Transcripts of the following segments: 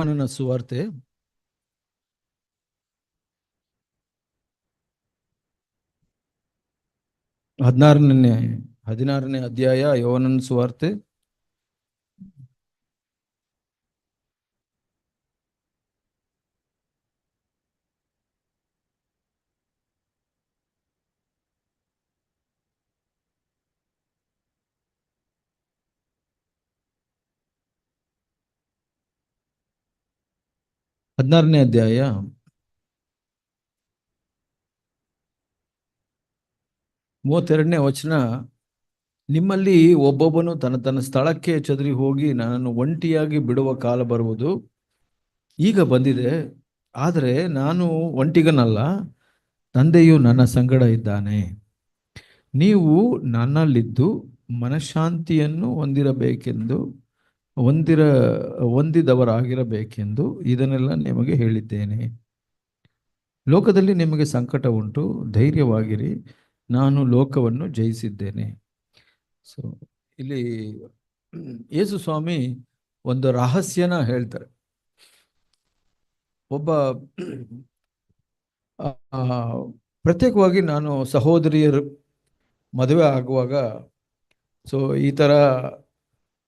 ಯೋಹಾನನ ಸುವಾರ್ತೆ 16ನೇ ಅಧ್ಯಾಯ. ಯೋಹಾನನ ಸುವಾರ್ತೆ 16ನೇ ಅಧ್ಯಾಯ 32ನೇ ವಚನ. ನಿಮ್ಮಲ್ಲಿ ಒಬ್ಬೊಬ್ಬನು ತನ್ನ ತನ್ನ ಸ್ಥಳಕ್ಕೆ ಚದರಿ ಹೋಗಿ ನನ್ನನ್ನು ಒಂಟಿಯಾಗಿ ಬಿಡುವ ಕಾಲ ಬರುವುದು, ಈಗ ಬಂದಿದೆ. ಆದರೆ ನಾನು ಒಂಟಿಗನಲ್ಲ, ತಂದೆಯು ನನ್ನ ಸಂಗಡ ಇದ್ದಾನೆ. ನೀವು ನನ್ನಲ್ಲಿದ್ದು ಮನಃಶಾಂತಿಯನ್ನು ಹೊಂದಿದವರಾಗಿರಬೇಕೆಂದು ಇದನ್ನೆಲ್ಲ ನಿಮಗೆ ಹೇಳಿದ್ದೇನೆ. ಲೋಕದಲ್ಲಿ ನಿಮಗೆ ಸಂಕಟ ಉಂಟು, ಧೈರ್ಯವಾಗಿರಿ, ನಾನು ಲೋಕವನ್ನು ಜಯಿಸಿದ್ದೇನೆ. ಸೊ ಇಲ್ಲಿ ಯೇಸು ಸ್ವಾಮಿ ಒಂದು ರಹಸ್ಯನ ಹೇಳ್ತಾರೆ. ಒಬ್ಬ ಪ್ರತ್ಯೇಕವಾಗಿ ನಾನು ಸಹೋದರಿಯರು ಮದುವೆ ಆಗುವಾಗ, ಸೊ ಈ ಥರ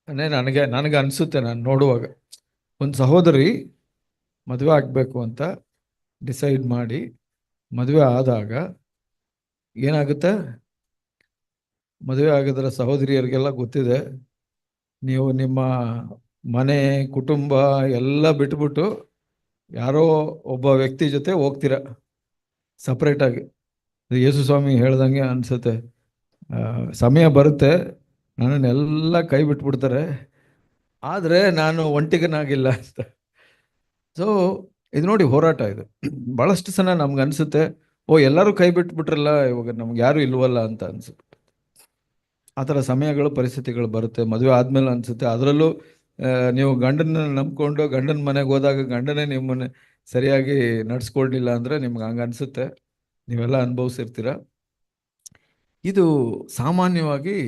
ನನಗೆ ಅನಿಸುತ್ತೆ, ನಾನು ನೋಡುವಾಗ ಒಂದು ಸಹೋದರಿ ಮದುವೆ ಆಗಬೇಕು ಅಂತ ಡಿಸೈಡ್ ಮಾಡಿ ಮದುವೆ ಆದಾಗ ಏನಾಗುತ್ತೆ, ಮದುವೆ ಆಗಿದ್ರೆ ಸಹೋದರಿಯರಿಗೆಲ್ಲ ಗೊತ್ತಿದೆ, ನೀವು ನಿಮ್ಮ ಮನೆ ಕುಟುಂಬ ಎಲ್ಲ ಬಿಟ್ಬಿಟ್ಟು ಯಾರೋ ಒಬ್ಬ ವ್ಯಕ್ತಿ ಜೊತೆ ಹೋಗ್ತೀರ ಸಪ್ರೇಟಾಗಿ. ಯೇಸು ಸ್ವಾಮಿ ಹೇಳ್ದಂಗೆ ಅನಿಸುತ್ತೆ, ಸಮಯ ಬರುತ್ತೆ ನನ್ನನ್ನೆಲ್ಲ ಕೈ ಬಿಟ್ಬಿಡ್ತಾರೆ, ಆದರೆ ನಾನು ಒಂಟಿಗನಾಗಿಲ್ಲ ಅಂತ. ಸೊ ಇದು ನೋಡಿ, ಹೋರಾಟ ಇದು. ಭಾಳಷ್ಟು ಸಲ ನಮ್ಗೆ ಅನಿಸುತ್ತೆ, ಎಲ್ಲರೂ ಕೈ ಬಿಟ್ಬಿಟ್ರಲ್ಲ, ಇವಾಗ ನಮ್ಗೆ ಯಾರು ಇಲ್ವಲ್ಲ ಅಂತ ಅನ್ಸುತ್ತೆ. ಆ ಥರ ಸಮಯಗಳು, ಪರಿಸ್ಥಿತಿಗಳು ಬರುತ್ತೆ. ಮದುವೆ ಆದಮೇಲೆ ಅನಿಸುತ್ತೆ. ಅದರಲ್ಲೂ ನೀವು ಗಂಡನ ನಂಬ್ಕೊಂಡು ಗಂಡನ ಮನೆಗೆ ಹೋದಾಗ ಗಂಡನೇ ನಿಮ್ಮನ್ನು ಸರಿಯಾಗಿ ನಡ್ಸ್ಕೊಳ್ಲಿಲ್ಲ ಅಂದರೆ ನಿಮ್ಗೆ ಹಂಗೆ ಅನಿಸುತ್ತೆ. ನೀವೆಲ್ಲ ಅನುಭವಿಸಿರ್ತೀರ. ಇದು ಸಾಮಾನ್ಯವಾಗಿ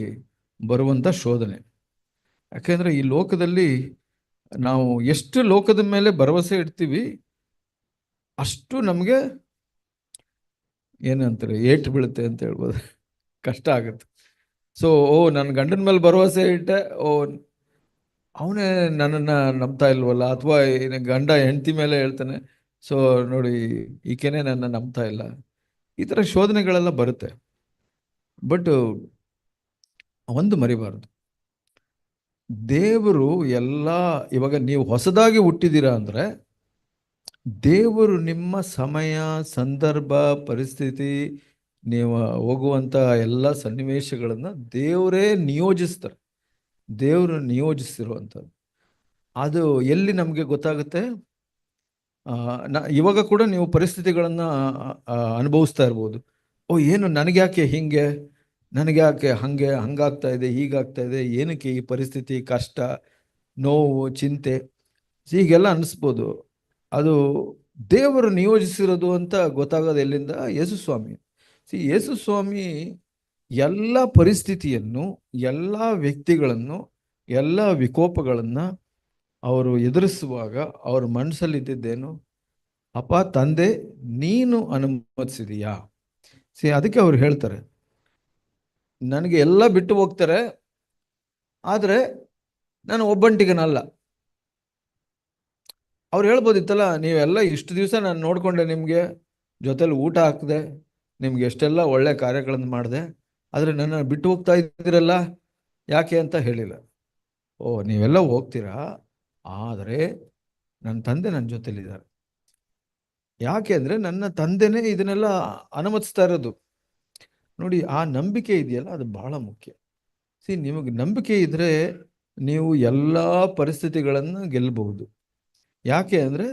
ಬರುವಂಥ ಶೋಧನೆ. ಯಾಕೆಂದರೆ ಈ ಲೋಕದಲ್ಲಿ ನಾವು ಎಷ್ಟು ಲೋಕದ ಮೇಲೆ ಭರವಸೆ ಇಡ್ತೀವಿ, ಅಷ್ಟು ನಮಗೆ ಏನಂತಾರೆ, ಏಟು ಬೀಳುತ್ತೆ ಅಂತ ಹೇಳ್ಬೋದು, ಕಷ್ಟ ಆಗುತ್ತೆ. ಸೊ ನನ್ನ ಗಂಡನ ಮೇಲೆ ಭರವಸೆ ಇಟ್ಟೆ, ಅವನೇ ನನ್ನನ್ನು ನಂಬ್ತಾ ಇಲ್ವಲ್ಲ, ಅಥವಾ ಗಂಡ ಹೆಂಡತಿ ಮೇಲೆ ಹೇಳ್ತಾನೆ, ಸೊ ನೋಡಿ ಈಕೆನೇ ನನ್ನ ನಂಬ್ತಾ ಇಲ್ಲ. ಈ ಥರ ಶೋಧನೆಗಳೆಲ್ಲ ಬರುತ್ತೆ. ಬಟ್ ಒಂದು ಮರಿಬಾರ್ದು, ದೇವರು ಇವಾಗ ನೀವು ಹೊಸದಾಗಿ ಹುಟ್ಟಿದ್ದೀರಾ ಅಂದರೆ ದೇವರು ನಿಮ್ಮ ಸಮಯ, ಸಂದರ್ಭ, ಪರಿಸ್ಥಿತಿ, ನೀವು ಹೋಗುವಂಥ ಎಲ್ಲ ಸನ್ನಿವೇಶಗಳನ್ನು ದೇವರೇ ನಿಯೋಜಿಸ್ತಾರೆ. ದೇವರು ನಿಯೋಜಿಸಿರುವಂಥದ್ದು ಅದು ಎಲ್ಲಿ ನಮಗೆ ಗೊತ್ತಾಗುತ್ತೆ? ಇವಾಗ ಕೂಡ ನೀವು ಪರಿಸ್ಥಿತಿಗಳನ್ನು ಅನುಭವಿಸ್ತಾ ಇರ್ಬೋದು. ಏನು ನನಗೆ ಯಾಕೆ ಹಿಂಗೆ, ನನಗೆ ಯಾಕೆ ಹಂಗಾಗ್ತಾ ಇದೆ, ಹೀಗಾಗ್ತಾ ಇದೆ, ಏನಕ್ಕೆ ಈ ಪರಿಸ್ಥಿತಿ, ಕಷ್ಟ, ನೋವು, ಚಿಂತೆ, ಹೀಗೆಲ್ಲ ಅನ್ನಿಸ್ಬೋದು. ಅದು ದೇವರು ನಿಯೋಜಿಸಿರೋದು ಅಂತ ಗೊತ್ತಾಗೋದು ಎಲ್ಲಿಂದ? ಯೇಸು ಸ್ವಾಮಿ. ಯೇಸು ಸ್ವಾಮಿ ಎಲ್ಲ ಪರಿಸ್ಥಿತಿಯನ್ನು, ಎಲ್ಲ ವ್ಯಕ್ತಿಗಳನ್ನು, ಎಲ್ಲ ವಿಕೋಪಗಳನ್ನು ಅವರು ಎದುರಿಸುವಾಗ ಅವ್ರ ಮನಸ್ಸಲ್ಲಿದ್ದೇನು? ಅಪ್ಪ ತಂದೆ, ನೀನು ಅನುಮತಿಸಿದೀಯಾ? ಅದಕ್ಕೆ ಅವ್ರು ಹೇಳ್ತಾರೆ, ನನಗೆ ಎಲ್ಲ ಬಿಟ್ಟು ಹೋಗ್ತಾರೆ, ಆದರೆ ನಾನು ಒಬ್ಬಂಟಿಗನಲ್ಲ. ಅವ್ರು ಹೇಳ್ಬೋದಿತ್ತಲ್ಲ, ನೀವೆಲ್ಲ ಇಷ್ಟು ದಿವಸ ನಾನು ನೋಡಿಕೊಂಡೆ, ನಿಮಗೆ ಜೊತೆಲಿ ಊಟ ಹಾಕಿದೆ, ನಿಮ್ಗೆ ಎಷ್ಟೆಲ್ಲ ಒಳ್ಳೆ ಕಾರ್ಯಗಳನ್ನು ಮಾಡಿದೆ, ಆದರೆ ನನ್ನ ಬಿಟ್ಟು ಹೋಗ್ತಾ ಇದ್ದೀರಲ್ಲ ಯಾಕೆ ಅಂತ ಹೇಳಿಲ್ಲ. ನೀವೆಲ್ಲ ಹೋಗ್ತೀರಾ, ಆದರೆ ನನ್ನ ತಂದೆ ನನ್ನ ಜೊತೆಲಿದ್ದಾರೆ. ಯಾಕೆ ಅಂದರೆ ನನ್ನ ತಂದೆನೇ ಇದನ್ನೆಲ್ಲ ಅನುಮತಿಸ್ತಾ ಇರೋದು. ನೋಡಿ, ಆ ನಂಬಿಕೆ ಇದೆಯಲ್ಲ, ಅದು ಬಹಳ ಮುಖ್ಯ. ನಿಮಗೆ ನಂಬಿಕೆ ಇದ್ದರೆ ನೀವು ಎಲ್ಲ ಪರಿಸ್ಥಿತಿಗಳನ್ನು ಗೆಲ್ಲಬಹುದು. ಯಾಕೆ ಅಂದರೆ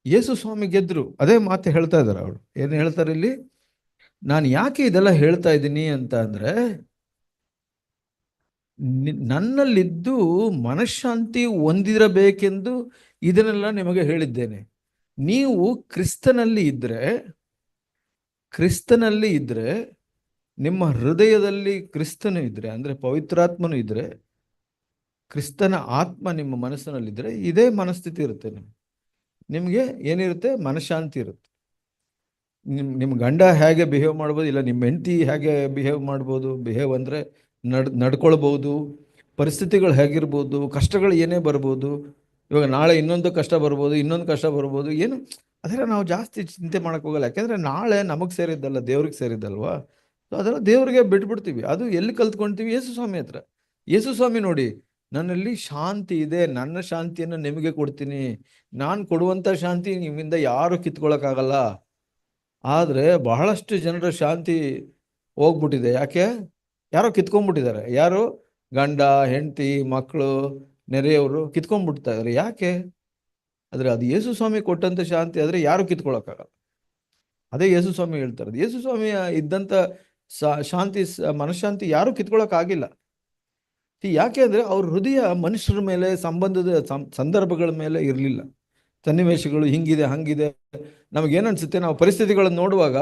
ಯೇಸು ಸ್ವಾಮಿ ಗೆದ್ರು. ಅದೇ ಮಾತು ಹೇಳ್ತಾ ಇದ್ದಾರೆ ಅವರು. ಏನು ಹೇಳ್ತಾರೆ ಇಲ್ಲಿ? ನಾನು ಯಾಕೆ ಇದೆಲ್ಲ ಹೇಳ್ತಾ ಇದ್ದೀನಿ ಅಂತ ಅಂದರೆ, ನನ್ನಲ್ಲಿದ್ದು ಮನಃಶಾಂತಿ ಹೊಂದಿರಬೇಕೆಂದು ಇದನ್ನೆಲ್ಲ ನಿಮಗೆ ಹೇಳಿದ್ದೇನೆ. ನೀವು ಕ್ರಿಸ್ತನಲ್ಲಿ ಇದ್ದರೆ, ನಿಮ್ಮ ಹೃದಯದಲ್ಲಿ ಕ್ರಿಸ್ತನು ಇದ್ದರೆ, ಅಂದರೆ ಪವಿತ್ರಾತ್ಮನು ಇದ್ದರೆ, ಕ್ರಿಸ್ತನ ಆತ್ಮ ನಿಮ್ಮ ಮನಸ್ಸಿನಲ್ಲಿದ್ದರೆ ಇದೇ ಮನಸ್ಥಿತಿ ಇರುತ್ತೆ ನಿಮಗೆ. ನಿಮಗೆ ಏನಿರುತ್ತೆ, ಮನಃಶಾಂತಿ ಇರುತ್ತೆ. ನಿಮ್ಮ ಗಂಡ ಹೇಗೆ ಬಿಹೇವ್ ಮಾಡ್ಬೋದು, ಇಲ್ಲ ನಿಮ್ಮ ಹೆಂಡತಿ ಹೇಗೆ ಬಿಹೇವ್ ಮಾಡ್ಬೋದು, ಬಿಹೇವ್ ಅಂದರೆ ನಡ್ಕೊಳ್ಬೋದು, ಪರಿಸ್ಥಿತಿಗಳು ಹೇಗಿರ್ಬೋದು, ಕಷ್ಟಗಳು ಏನೇ ಬರ್ಬೋದು. ಇವಾಗ ನಾಳೆ ಇನ್ನೊಂದು ಕಷ್ಟ ಬರ್ಬೋದು, ಇನ್ನೊಂದು ಕಷ್ಟ ಬರ್ಬೋದು, ಏನು ಅದೆಲ್ಲ ನಾವು ಜಾಸ್ತಿ ಚಿಂತೆ ಮಾಡಕ್ಕೆ ಹೋಗಲ್ಲ. ಯಾಕೆಂದರೆ ನಾಳೆ ನಮಗೆ ಸೇರಿದ್ದಲ್ಲ, ದೇವ್ರಿಗೆ ಸೇರಿದ್ದಲ್ವಾ. ಸೊ ಅದೆಲ್ಲ ದೇವ್ರಿಗೆ ಬಿಟ್ಬಿಡ್ತೀವಿ. ಅದು ಎಲ್ಲಿ ಕಲ್ತ್ಕೊಳ್ತೀವಿ? ಯೇಸು ಸ್ವಾಮಿ ಹತ್ರ. ಯೇಸು ಸ್ವಾಮಿ ನೋಡಿ, ನನ್ನಲ್ಲಿ ಶಾಂತಿ ಇದೆ, ನನ್ನ ಶಾಂತಿಯನ್ನು ನಿಮಗೆ ಕೊಡ್ತೀನಿ, ನಾನು ಕೊಡುವಂಥ ಶಾಂತಿ ನಿಮ್ಮಿಂದ ಯಾರು ಕಿತ್ಕೊಳ್ಳೋಕ್ಕಾಗಲ್ಲ. ಆದರೆ ಬಹಳಷ್ಟು ಜನರ ಶಾಂತಿ ಹೋಗ್ಬಿಟ್ಟಿದೆ. ಯಾಕೆ? ಯಾರೋ ಕಿತ್ಕೊಂಡ್ಬಿಟ್ಟಿದ್ದಾರೆ. ಯಾರು? ಗಂಡ, ಹೆಂಡತಿ, ಮಕ್ಕಳು, ನೆರೆಯವರು ಕಿತ್ಕೊಂಡ್ಬಿಡ್ತಾ ಇದ್ದಾರೆ. ಯಾಕೆ? ಆದರೆ ಅದು ಯೇಸು ಸ್ವಾಮಿ ಕೊಟ್ಟಂಥ ಶಾಂತಿ ಆದರೆ ಯಾರು ಕಿತ್ಕೊಳ್ಳೋಕ್ಕಾಗಲ್ಲ. ಅದೇ ಯೇಸು ಸ್ವಾಮಿ ಹೇಳ್ತಾರೆ. ಯೇಸು ಸ್ವಾಮಿ ಇದ್ದಂಥ ಶಾಂತಿ, ಮನಃಶಾಂತಿ ಯಾರು ಕಿತ್ಕೊಳ್ಳೋಕ್ಕಾಗಿಲ್ಲ. ಯಾಕೆ ಅಂದರೆ ಅವ್ರ ಹೃದಯ ಮನುಷ್ಯರ ಮೇಲೆ, ಸಂಬಂಧದ ಸಂದರ್ಭಗಳ ಮೇಲೆ ಇರಲಿಲ್ಲ. ಸನ್ನಿವೇಶಗಳು ಹಿಂಗಿದೆ ಹಂಗಿದೆ, ನಮಗೇನು ಅನ್ಸುತ್ತೆ, ನಾವು ಪರಿಸ್ಥಿತಿಗಳನ್ನು ನೋಡುವಾಗ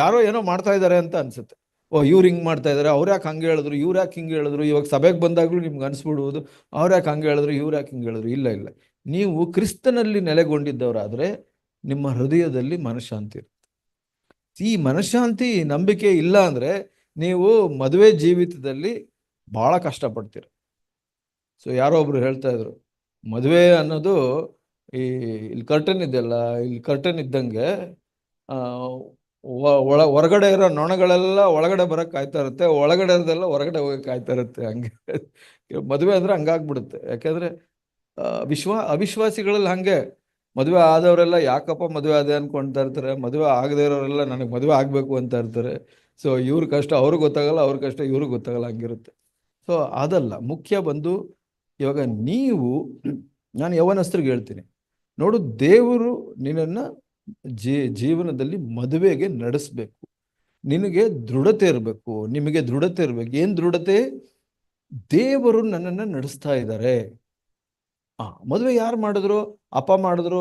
ಯಾರೋ ಏನೋ ಮಾಡ್ತಾ ಇದ್ದಾರೆ ಅಂತ ಅನ್ಸುತ್ತೆ. ಓ, ಇವ್ರು ಹಿಂಗೆ ಮಾಡ್ತಾ ಇದ್ದಾರೆ, ಅವ್ರು ಯಾಕೆ ಹಂಗೆ ಹೇಳಿದ್ರು, ಇವ್ರು ಯಾಕೆ ಹಿಂಗೆ ಹೇಳಿದ್ರು. ಇವಾಗ ಸಭೆಗೆ ಬಂದಾಗಲೂ ನಿಮ್ಗೆ ಅನಿಸ್ಬಿಡುವುದು, ಅವ್ರು ಯಾಕೆ ಹಂಗೆ ಹೇಳಿದ್ರು, ಇವ್ರು ಯಾಕೆ ಹಿಂಗೆ ಹೇಳಿದ್ರು. ಇಲ್ಲ ಇಲ್ಲ, ನೀವು ಕ್ರಿಸ್ತನಲ್ಲಿ ನೆಲೆಗೊಂಡಿದ್ದವರಾದರೆ ನಿಮ್ಮ ಹೃದಯದಲ್ಲಿ ಮನಃಶಾಂತಿ ಇರುತ್ತೆ. ಈ ಮನಃಶಾಂತಿ ನಂಬಿಕೆ ಇಲ್ಲ ಅಂದರೆ ನೀವು ಮದುವೆ ಜೀವಿತದಲ್ಲಿ ಭಾಳ ಕಷ್ಟಪಡ್ತೀರ. ಸೊ ಯಾರೋ ಒಬ್ರು ಹೇಳ್ತಾ ಇದ್ರು, ಮದುವೆ ಅನ್ನೋದು ಇಲ್ಲಿ ಕರ್ಟನ್ ಇದೆಯಲ್ಲ, ಇಲ್ಲಿ ಕರ್ಟನ್ ಇದ್ದಂಗೆ ಹೊರಗಡೆ ಇರೋ ನೊಣಗಳೆಲ್ಲ ಒಳಗಡೆ ಬರಕ್ಕೆ ಕಾಯ್ತಾ ಇರುತ್ತೆ, ಒಳಗಡೆ ಇರೋದೆಲ್ಲ ಹೊರಗಡೆ ಹೋಗಕ್ಕೆ ಕಾಯ್ತಾ ಇರುತ್ತೆ. ಹಂಗೆ ಮದುವೆ ಅಂದರೆ ಹಂಗಾಗ್ಬಿಡುತ್ತೆ. ಯಾಕೆಂದರೆ ಅವಿಶ್ವಾಸಿಗಳಲ್ಲಿ ಹಾಗೆ ಮದುವೆ ಆದವರೆಲ್ಲ ಯಾಕಪ್ಪ ಮದುವೆ ಆದೆ ಅನ್ಕೊಳ್ತಾ ಇರ್ತಾರೆ, ಮದುವೆ ಆಗದೇ ಇರೋರೆಲ್ಲ ನನಗೆ ಮದುವೆ ಆಗಬೇಕು ಅಂತ ಇರ್ತಾರೆ. ಸೊ ಇವ್ರ ಕಷ್ಟ ಅವ್ರಿಗೆ ಗೊತ್ತಾಗಲ್ಲ, ಅವ್ರ ಕಷ್ಟ ಇವ್ರಿಗೆ ಗೊತ್ತಾಗಲ್ಲ, ಹಂಗಿರುತ್ತೆ. ಸೊ ಅದಲ್ಲ ಮುಖ್ಯ. ಬಂದು ಇವಾಗ ನೀವು, ನಾನು ಯೌವನಸ್ಥರಿಗೆ ಹೇಳ್ತೀನಿ, ನೋಡು, ದೇವರು ನಿನ್ನನ್ನು ಜೀವನದಲ್ಲಿ ಮದುವೆಗೆ ನಡೆಸಬೇಕು. ನಿನಗೆ ದೃಢತೆ ಇರಬೇಕು, ನಿಮಗೆ ದೃಢತೆ ಇರಬೇಕು. ಏನು ದೃಢತೆ? ದೇವರು ನನ್ನನ್ನು ನಡೆಸ್ತಾ ಇದ್ದಾರೆ. ಮದುವೆ ಯಾರು ಮಾಡಿದ್ರು? ಅಪ್ಪ ಮಾಡಿದ್ರು,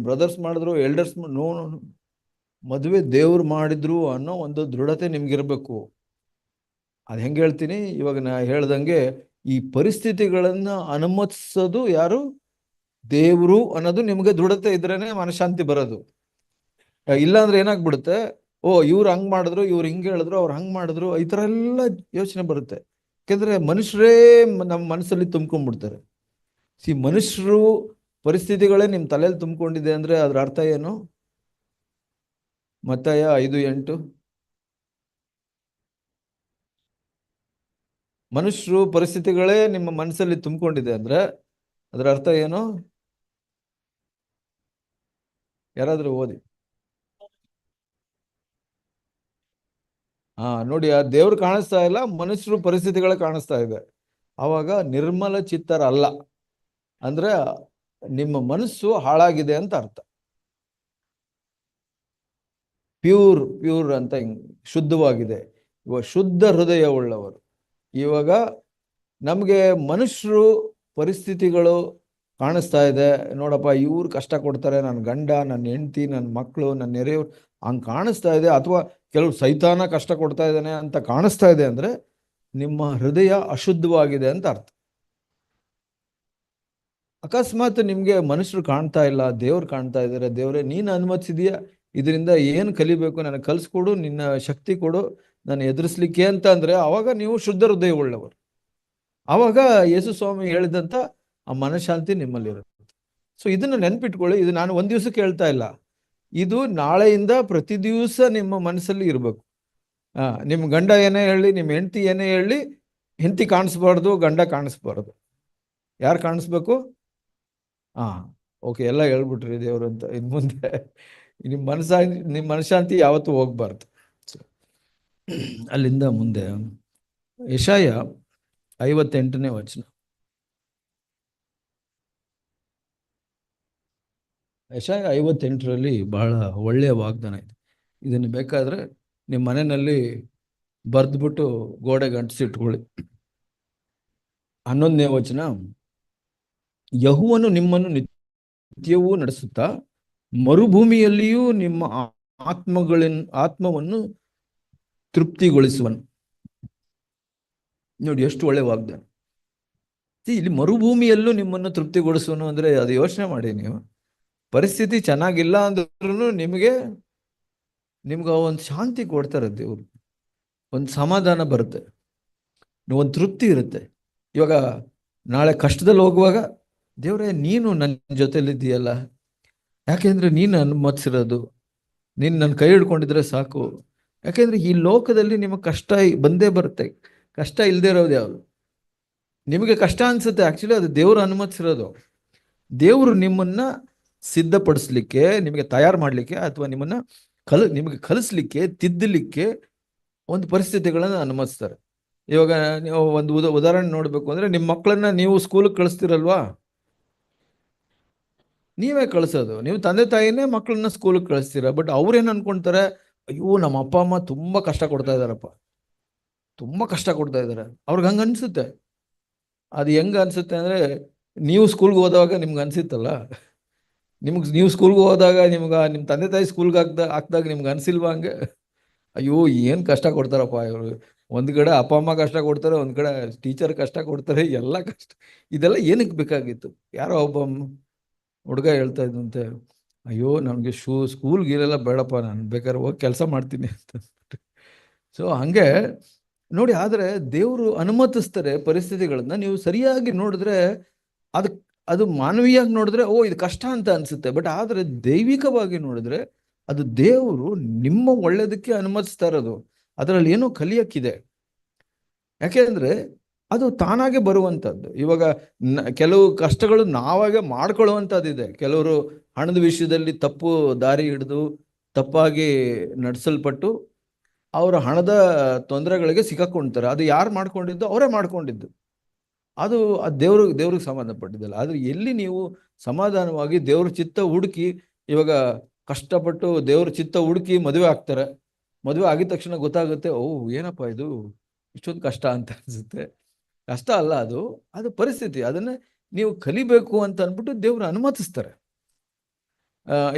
ಬ್ರದರ್ಸ್ ಮಾಡಿದ್ರು, ಎಲ್ಡರ್ಸ್ ನೋ, ಮದುವೆ ದೇವ್ರು ಮಾಡಿದ್ರು ಅನ್ನೋ ಒಂದು ದೃಢತೆ ನಿಮ್ಗಿರ್ಬೇಕು. ಅದು ಹೆಂಗೆ ಹೇಳ್ತೀನಿ, ಇವಾಗ ನಾ ಹೇಳ್ದಂಗೆ ಈ ಪರಿಸ್ಥಿತಿಗಳನ್ನು ಅನುಮತಿಸೋದು ಯಾರು? ದೇವರು ಅನ್ನೋದು ನಿಮಗೆ ದೃಢತೆ ಇದ್ರೇನೆ ಮನಃಶಾಂತಿ ಬರೋದು. ಇಲ್ಲಾಂದ್ರೆ ಏನಾಗ್ಬಿಡುತ್ತೆ, ಓ ಇವ್ರು ಹಂಗೆ ಮಾಡಿದ್ರು, ಇವ್ರು ಹಿಂಗೆ ಹೇಳಿದ್ರು, ಅವ್ರು ಹಂಗೆ ಮಾಡಿದ್ರು, ಈ ಥರ ಎಲ್ಲ ಯೋಚನೆ ಬರುತ್ತೆ. ಯಾಕೆಂದರೆ ಮನುಷ್ಯರೇ ನಮ್ಮ ಮನಸ್ಸಲ್ಲಿ ತುಂಬ್ಕೊಂಡ್ಬಿಡ್ತಾರೆ. ಮನುಷ್ಯರು ಪರಿಸ್ಥಿತಿಗಳೇ ನಿಮ್ಮ ತಲೆಯಲ್ಲಿ ತುಂಬಿಕೊಂಡಿದೆ ಅಂದರೆ ಅದ್ರ ಅರ್ಥ ಏನು? ಮತ್ತಾಯ 5:8, ಮನುಷ್ಯರು ಪರಿಸ್ಥಿತಿಗಳೇ ನಿಮ್ಮ ಮನಸ್ಸಲ್ಲಿ ತುಂಬಿಕೊಂಡಿದೆ ಅಂದರೆ ಅದರ ಅರ್ಥ ಏನು? ಯಾರಾದರೂ ಓದಿ. ನೋಡಿ, ಆ ದೇವ್ರು ಕಾಣಿಸ್ತಾ ಇಲ್ಲ, ಮನುಷ್ಯರು ಪರಿಸ್ಥಿತಿಗಳೇ ಕಾಣಿಸ್ತಾ ಇದೆ. ಆವಾಗ ನಿರ್ಮಲ ಚಿತ್ತರಲ್ಲ ಅಂದ್ರೆ ನಿಮ್ಮ ಮನಸ್ಸು ಹಾಳಾಗಿದೆ ಅಂತ ಅರ್ಥ. ಪ್ಯೂರ್ ಅಂತ ಶುದ್ಧವಾಗಿದೆ. ಇವಾಗ ಶುದ್ಧ ಹೃದಯ ಉಳ್ಳವರು. ಇವಾಗ ನಮಗೆ ಮನುಷ್ಯರು ಪರಿಸ್ಥಿತಿಗಳು ಕಾಣಿಸ್ತಾ ಇದೆ, ನೋಡಪ್ಪ ಇವ್ರು ಕಷ್ಟ ಕೊಡ್ತಾರೆ, ನನ್ನ ಗಂಡ, ನನ್ನ ಹೆಂಡತಿ, ನನ್ನ ಮಕ್ಕಳು, ನನ್ನ ನೆರೆಯವ್ರು, ಹಂಗೆ ಕಾಣಿಸ್ತಾ ಇದೆ. ಅಥವಾ ಕೆಲವು ಸೈತಾನ ಕಷ್ಟ ಕೊಡ್ತಾ ಇದ್ದಾನೆ ಅಂತ ಕಾಣಿಸ್ತಾ ಇದೆ ಅಂದರೆ ನಿಮ್ಮ ಹೃದಯ ಅಶುದ್ಧವಾಗಿದೆ ಅಂತ ಅರ್ಥ. ಅಕಸ್ಮಾತ್ ನಿಮಗೆ ಮನುಷ್ಯರು ಕಾಣ್ತಾ ಇಲ್ಲ, ದೇವ್ರು ಕಾಣ್ತಾ ಇದ್ದಾರೆ, ದೇವ್ರೆ ನೀನು ಅನುಮತಿಸಿದೀಯಾ, ಇದರಿಂದ ಏನು ಕಲಿಬೇಕು ನನಗೆ ಕಲಿಸ್ಕೊಡು, ನಿನ್ನ ಶಕ್ತಿ ಕೊಡು ನಾನು ಎದುರಿಸ್ಲಿಕ್ಕೆ ಅಂತ ಅಂದರೆ ಆವಾಗ ನೀವು ಶುದ್ಧ ಹೃದಯ ಉಳ್ಳವರು. ಆವಾಗ ಯೇಸು ಸ್ವಾಮಿ ಹೇಳಿದಂಥ ಆ ಮನಃಶಾಂತಿ ನಿಮ್ಮಲ್ಲಿರುತ್ತೆ. ಸೊ ಇದನ್ನು ನೆನ್ಪಿಟ್ಕೊಳ್ಳಿ. ಇದು ನಾನು ಒಂದು ದಿವಸಕ್ಕೆ ಹೇಳ್ತಾ ಇಲ್ಲ, ಇದು ನಾಳೆಯಿಂದ ಪ್ರತಿ ದಿವಸ ನಿಮ್ಮ ಮನಸ್ಸಲ್ಲಿ ಇರಬೇಕು. ನಿಮ್ಮ ಗಂಡ ಏನೇ ಹೇಳಿ, ನಿಮ್ಮ ಹೆಂಡತಿ ಏನೇ ಹೇಳಿ, ಹೆಂಡತಿ ಕಾಣಿಸ್ಬಾರ್ದು, ಗಂಡ ಕಾಣಿಸ್ಬಾರ್ದು. ಯಾರು ಕಾಣಿಸ್ಬೇಕು? ಓಕೆ, ಎಲ್ಲ ಹೇಳ್ಬಿಟ್ರಿ ದೇವರು ಅಂತ. ಇನ್ನು ಮುಂದೆ ನಿಮ್ಮ ಮನಃಶಾಂತಿ ಯಾವತ್ತೂ ಹೋಗ್ಬಾರ್ದು. ಅಲ್ಲಿಂದ ಮುಂದೆ ಯೆಶಾಯ 58ನೇ ವಚನ. ಯೆಶಾಯ 58ರಲ್ಲಿ ಬಹಳ ಒಳ್ಳೆಯ ವಾಗ್ದಾನ ಇದೆ. ಇದನ್ನು ಬೇಕಾದರೆ ನಿಮ್ಮ ಮನೆಯಲ್ಲಿ ಬರೆದ್ಬಿಟ್ಟು ಗೋಡೆಗೆ ಅಂಟಿಸಿಟ್ಕೊಳ್ಳಿ. 11ನೇ ವಚನ, ಯೆಹೋವನು ನಿಮ್ಮನ್ನು ನಿತ್ಯವೂ ನಡೆಸುತ್ತಾ ಮರುಭೂಮಿಯಲ್ಲಿಯೂ ನಿಮ್ಮ ಆತ್ಮವನ್ನು ತೃಪ್ತಿಗೊಳಿಸುವನು. ನೋಡಿ ಎಷ್ಟು ಒಳ್ಳೆ ವಾಗ್ದಾನ. ಇಲ್ಲಿ ಮರುಭೂಮಿಯಲ್ಲೂ ನಿಮ್ಮನ್ನು ತೃಪ್ತಿಗೊಳಿಸುವನು ಅಂದರೆ ಅದು ಯೋಚನೆ ಮಾಡಿ ನೀವು. ಪರಿಸ್ಥಿತಿ ಚೆನ್ನಾಗಿಲ್ಲ ಅಂದ್ರೂ ನಿಮಗೆ ಒಂದು ಶಾಂತಿ ಕೊಡ್ತಾರೆ ದೇವರು, ಒಂದು ಸಮಾಧಾನ ಬರುತ್ತೆ, ಒಂದು ತೃಪ್ತಿ ಇರುತ್ತೆ. ಇವಾಗ ನಾಳೆ ಕಷ್ಟದಲ್ಲಿ ಹೋಗುವಾಗ ದೇವರೇ ನೀನು ನನ್ನ ಜೊತೆಲಿದ್ದೀಯಲ್ಲ, ಯಾಕೆಂದ್ರೆ ನೀನು ಅನುಮತಿಸಿರೋದು, ನೀನು ನನ್ನ ಕೈ ಹಿಡ್ಕೊಂಡಿದ್ರೆ ಸಾಕು. ಯಾಕೆಂದ್ರೆ ಈ ಲೋಕದಲ್ಲಿ ನಿಮಗೆ ಕಷ್ಟ ಬಂದೇ ಬರುತ್ತೆ, ಕಷ್ಟ ಇಲ್ಲದೆ ಇರೋದು ಯಾವುದು? ನಿಮಗೆ ಕಷ್ಟ ಅನ್ಸುತ್ತೆ, ಆಕ್ಚುಲಿ ಅದು ದೇವರು ಅನುಮತಿಸಿರೋದು. ದೇವರು ನಿಮ್ಮನ್ನ ಸಿದ್ಧಪಡಿಸ್ಲಿಕ್ಕೆ, ನಿಮಗೆ ತಯಾರು ಮಾಡಲಿಕ್ಕೆ, ಅಥವಾ ನಿಮ್ಮನ್ನ ನಿಮಗೆ ಕಲಿಸ್ಲಿಕ್ಕೆ, ತಿದ್ದಲಿಕ್ಕೆ ಒಂದು ಪರಿಸ್ಥಿತಿಗಳನ್ನು ಅನುಮತಿಸ್ತಾರೆ. ಇವಾಗ ನೀವು ಒಂದು ಉದಾಹರಣೆ ನೋಡಬೇಕು ಅಂದ್ರೆ, ನಿಮ್ಮ ಮಕ್ಕಳನ್ನ ನೀವು ಸ್ಕೂಲ್ಗೆ ಕಳಿಸ್ತಿರಲ್ವಾ? ನೀವೇ ಕಳಿಸೋದು, ನೀವು ತಂದೆ ತಾಯಿನೇ ಮಕ್ಕಳನ್ನ ಸ್ಕೂಲ್ಗೆ ಕಳಿಸ್ತೀರ. ಬಟ್ ಅವ್ರೇನು ಅನ್ಕೊಂತಾರೆ, ಅಯ್ಯೋ ನಮ್ಮ ಅಪ್ಪ ಅಮ್ಮ ತುಂಬಾ ಕಷ್ಟ ಕೊಡ್ತಾ ಇದಾರಪ್ಪ, ತುಂಬಾ ಕಷ್ಟ ಕೊಡ್ತಾ ಇದಾರೆ. ಅವ್ರಿಗೆ ಹಂಗ ಅನ್ಸುತ್ತೆ. ಅದು ಹೆಂಗ ಅನ್ಸುತ್ತೆ ಅಂದ್ರೆ, ನೀವು ಸ್ಕೂಲ್ಗೆ ಹೋದಾಗ ನಿಮ್ಗೆ ಅನ್ಸಿತ್ತಲ್ಲ, ನೀವು ಸ್ಕೂಲ್ಗೆ ಹೋದಾಗ ನಿಮ್ಮ ತಂದೆ ತಾಯಿ ಸ್ಕೂಲ್ಗೆ ಹಾಕ್ದಾಗ ನಿಮ್ಗೆ ಅನ್ಸಿಲ್ವಾ ಹಂಗೆ? ಅಯ್ಯೋ ಏನು ಕಷ್ಟ ಕೊಡ್ತಾರಪ್ಪ ಇವರು. ಒಂದು ಕಡೆ ಅಪ್ಪ ಅಮ್ಮ ಕಷ್ಟ ಕೊಡ್ತಾರೆ, ಒಂದು ಕಡೆ ಟೀಚರ್ ಕಷ್ಟ ಕೊಡ್ತಾರೆ, ಎಲ್ಲ ಕಷ್ಟ. ಇದೆಲ್ಲ ಏನಕ್ಕೆ ಬೇಕಾಗಿತ್ತು? ಯಾರೋ ಒಬ್ಬ ಹುಡುಗ ಹೇಳ್ತಾ ಇದ್ದಂತೆ, ಅಯ್ಯೋ ನನಗೆ ಸ್ಕೂಲ್ಗೆ ಇರಲ್ಲ ಬೇಡಪ್ಪ, ನಾನು ಬೇಕಾದ್ರೆ ಹೋಗಿ ಕೆಲಸ ಮಾಡ್ತೀನಿ ಅಂತ. ಸೊ ಹಂಗೆ ನೋಡಿ, ಆದರೆ ದೇವರು ಅನುಮತಿಸ್ತಾರೆ ಪರಿಸ್ಥಿತಿಗಳನ್ನ. ನೀವು ಸರಿಯಾಗಿ ನೋಡಿದ್ರೆ ಅದು ಮಾನವೀಯವಾಗಿ ನೋಡಿದ್ರೆ ಓ ಇದು ಕಷ್ಟ ಅಂತ ಅನ್ಸುತ್ತೆ. ಬಟ್ ಆದರೆ ದೈವಿಕವಾಗಿ ನೋಡಿದ್ರೆ ಅದು ದೇವರು ನಿಮ್ಮ ಒಳ್ಳೇದಕ್ಕೆ ಅನುಮತಿಸ್ತಾ ಇರೋದು. ಅದರಲ್ಲಿ ಏನೋ ಕಲಿಯಕ್ಕಿದೆ. ಯಾಕೆಂದ್ರೆ ಅದು ತಾನಾಗೆ ಬರುವಂಥದ್ದು. ಇವಾಗ ಕೆಲವು ಕಷ್ಟಗಳು ನಾವಾಗೆ ಮಾಡ್ಕೊಳ್ಳುವಂಥದ್ದಿದೆ. ಕೆಲವರು ಹಣದ ವಿಷಯದಲ್ಲಿ ತಪ್ಪು ದಾರಿ ಹಿಡಿದು ತಪ್ಪಾಗಿ ನಡೆಸಲ್ಪಟ್ಟು ಅವರ ಹಣದ ತೊಂದರೆಗಳಿಗೆ ಸಿಕ್ಕಾಕೊಳ್ತಾರೆ. ಅದು ಯಾರು ಮಾಡ್ಕೊಂಡಿದ್ದು? ಅವರೇ ಮಾಡ್ಕೊಂಡಿದ್ದು. ಅದು ದೇವ್ರಿಗೆ ಸಂಬಂಧಪಟ್ಟಿದ್ದಲ್ಲ. ಆದ್ರೆ ಎಲ್ಲಿ ನೀವು ಸಮಾಧಾನವಾಗಿ ದೇವ್ರ ಚಿತ್ತ ಹುಡುಕಿ, ಇವಾಗ ಕಷ್ಟಪಟ್ಟು ದೇವ್ರ ಚಿತ್ತ ಹುಡುಕಿ ಮದುವೆ ಆಗ್ತಾರೆ. ಮದುವೆ ಆಗಿದ ತಕ್ಷಣ ಗೊತ್ತಾಗುತ್ತೆ, ಓ ಏನಪ್ಪ ಇದು ಇಷ್ಟೊಂದು ಕಷ್ಟ ಅಂತ ಅನ್ಸುತ್ತೆ. ಕಷ್ಟ ಅಲ್ಲ ಅದು ಪರಿಸ್ಥಿತಿ. ಅದನ್ನ ನೀವು ಕಲಿಬೇಕು ಅಂತ ಅಂದ್ಬಿಟ್ಟು ದೇವ್ರು ಅನುಮತಿಸ್ತಾರೆ.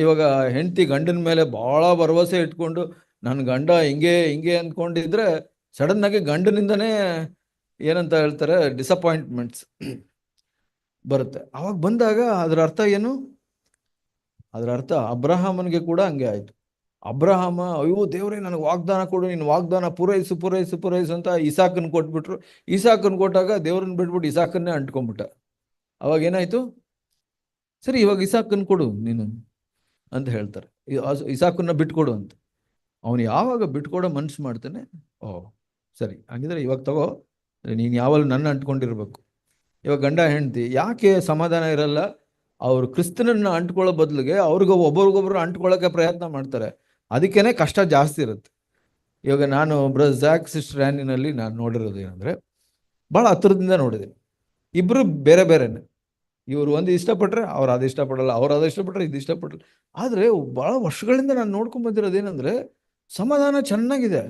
ಇವಾಗ ಹೆಂಡತಿ ಗಂಡನ ಮೇಲೆ ಬಹಳ ಭರವಸೆ ಇಟ್ಕೊಂಡು, ನನ್ನ ಗಂಡ ಹಿಂಗೆ ಅಂದ್ಕೊಂಡಿದ್ರೆ ಸಡನ್ ಆಗಿ ಗಂಡನಿಂದನೇ ಏನಂತ ಹೇಳ್ತಾರೆ, ಡಿಸಪಾಯಿಂಟ್ಮೆಂಟ್ಸ್ ಬರುತ್ತೆ. ಅವಾಗ ಬಂದಾಗ ಅದರ ಅರ್ಥ ಏನು? ಅದರ ಅರ್ಥ ಅಬ್ರಹಾಮನಿಗೆ ಕೂಡ ಹಂಗೆ ಆಯ್ತು. ಅಬ್ರಹಾಮ, ಅಯ್ಯೋ ದೇವ್ರೇ ನನಗೆ ವಾಗ್ದಾನ ಕೊಡು, ನೀನು ವಾಗ್ದಾನ ಪೂರೈಸು ಅಂತ ಇಸಾಕನ್ ಕೊಟ್ಬಿಟ್ರು. ಇಸಾಕನ್ ಕೊಟ್ಟಾಗ ದೇವ್ರನ್ನ ಬಿಟ್ಬಿಟ್ಟು ಇಸಾಕನ್ನೇ ಅಂಟ್ಕೊಂಡ್ಬಿಟ್ಟ. ಅವಾಗ ಏನಾಯ್ತು? ಸರಿ ಇವಾಗ ಇಸಾಕನ್ ಕೊಡು ನೀನು ಅಂತ ಹೇಳ್ತಾರೆ. ಇಸಾಕನ್ನ ಬಿಟ್ಕೊಡು ಅಂತ. ಅವನು ಯಾವಾಗ ಬಿಟ್ಕೊಡೋ ಮನ್ಸು ಮಾಡ್ತಾನೆ, ಓ ಸರಿ ಹಂಗಿದ್ರೆ ಇವಾಗ ತಗೋ, ನೀನು ಯಾವಾಗ ನನ್ನ ಅಂಟ್ಕೊಂಡಿರ್ಬೇಕು. ಇವಾಗ ಗಂಡ ಹೆಂಡತಿ ಯಾಕೆ ಸಮಾಧಾನ ಇರಲ್ಲ? ಅವರು ಕ್ರಿಸ್ತನನ್ನ ಅಂಟ್ಕೊಳ್ಳೋ ಬದಲಿಗೆ ಒಬ್ಬರಿಗೊಬ್ರು ಅಂಟ್ಕೊಳ್ಳೋಕೆ ಪ್ರಯತ್ನ ಮಾಡ್ತಾರೆ. ಅದಕ್ಕೇನೆ ಕಷ್ಟ ಜಾಸ್ತಿ ಇರುತ್ತೆ. ಇವಾಗ ನಾನು ಜಾಕ್ ಸಿಸ್ಟರ್ ಆ್ಯನಿನಲ್ಲಿ ನಾನು ನೋಡಿರೋದು ಏನಂದ್ರೆ, ಭಾಳ ಹತ್ರದಿಂದ ನೋಡಿದೆ. ಇಬ್ರು ಬೇರೆ ಬೇರೆನೆ. ಇವರು ಒಂದು ಇಷ್ಟಪಟ್ರೆ ಅವ್ರು ಅದು ಇಷ್ಟಪಡಲ್ಲ, ಅವ್ರು ಅದು ಇಷ್ಟಪಟ್ರೆ ಇದು ಇಷ್ಟಪಡಲ್ಲ. ಆದರೆ ಭಾಳ ವರ್ಷಗಳಿಂದ ನಾನು ನೋಡ್ಕೊಂಡ್ ಬಂದಿರೋದು ಏನಂದ್ರೆ, ಸಮಾಧಾನ ಚೆನ್ನಾಗಿದೆ.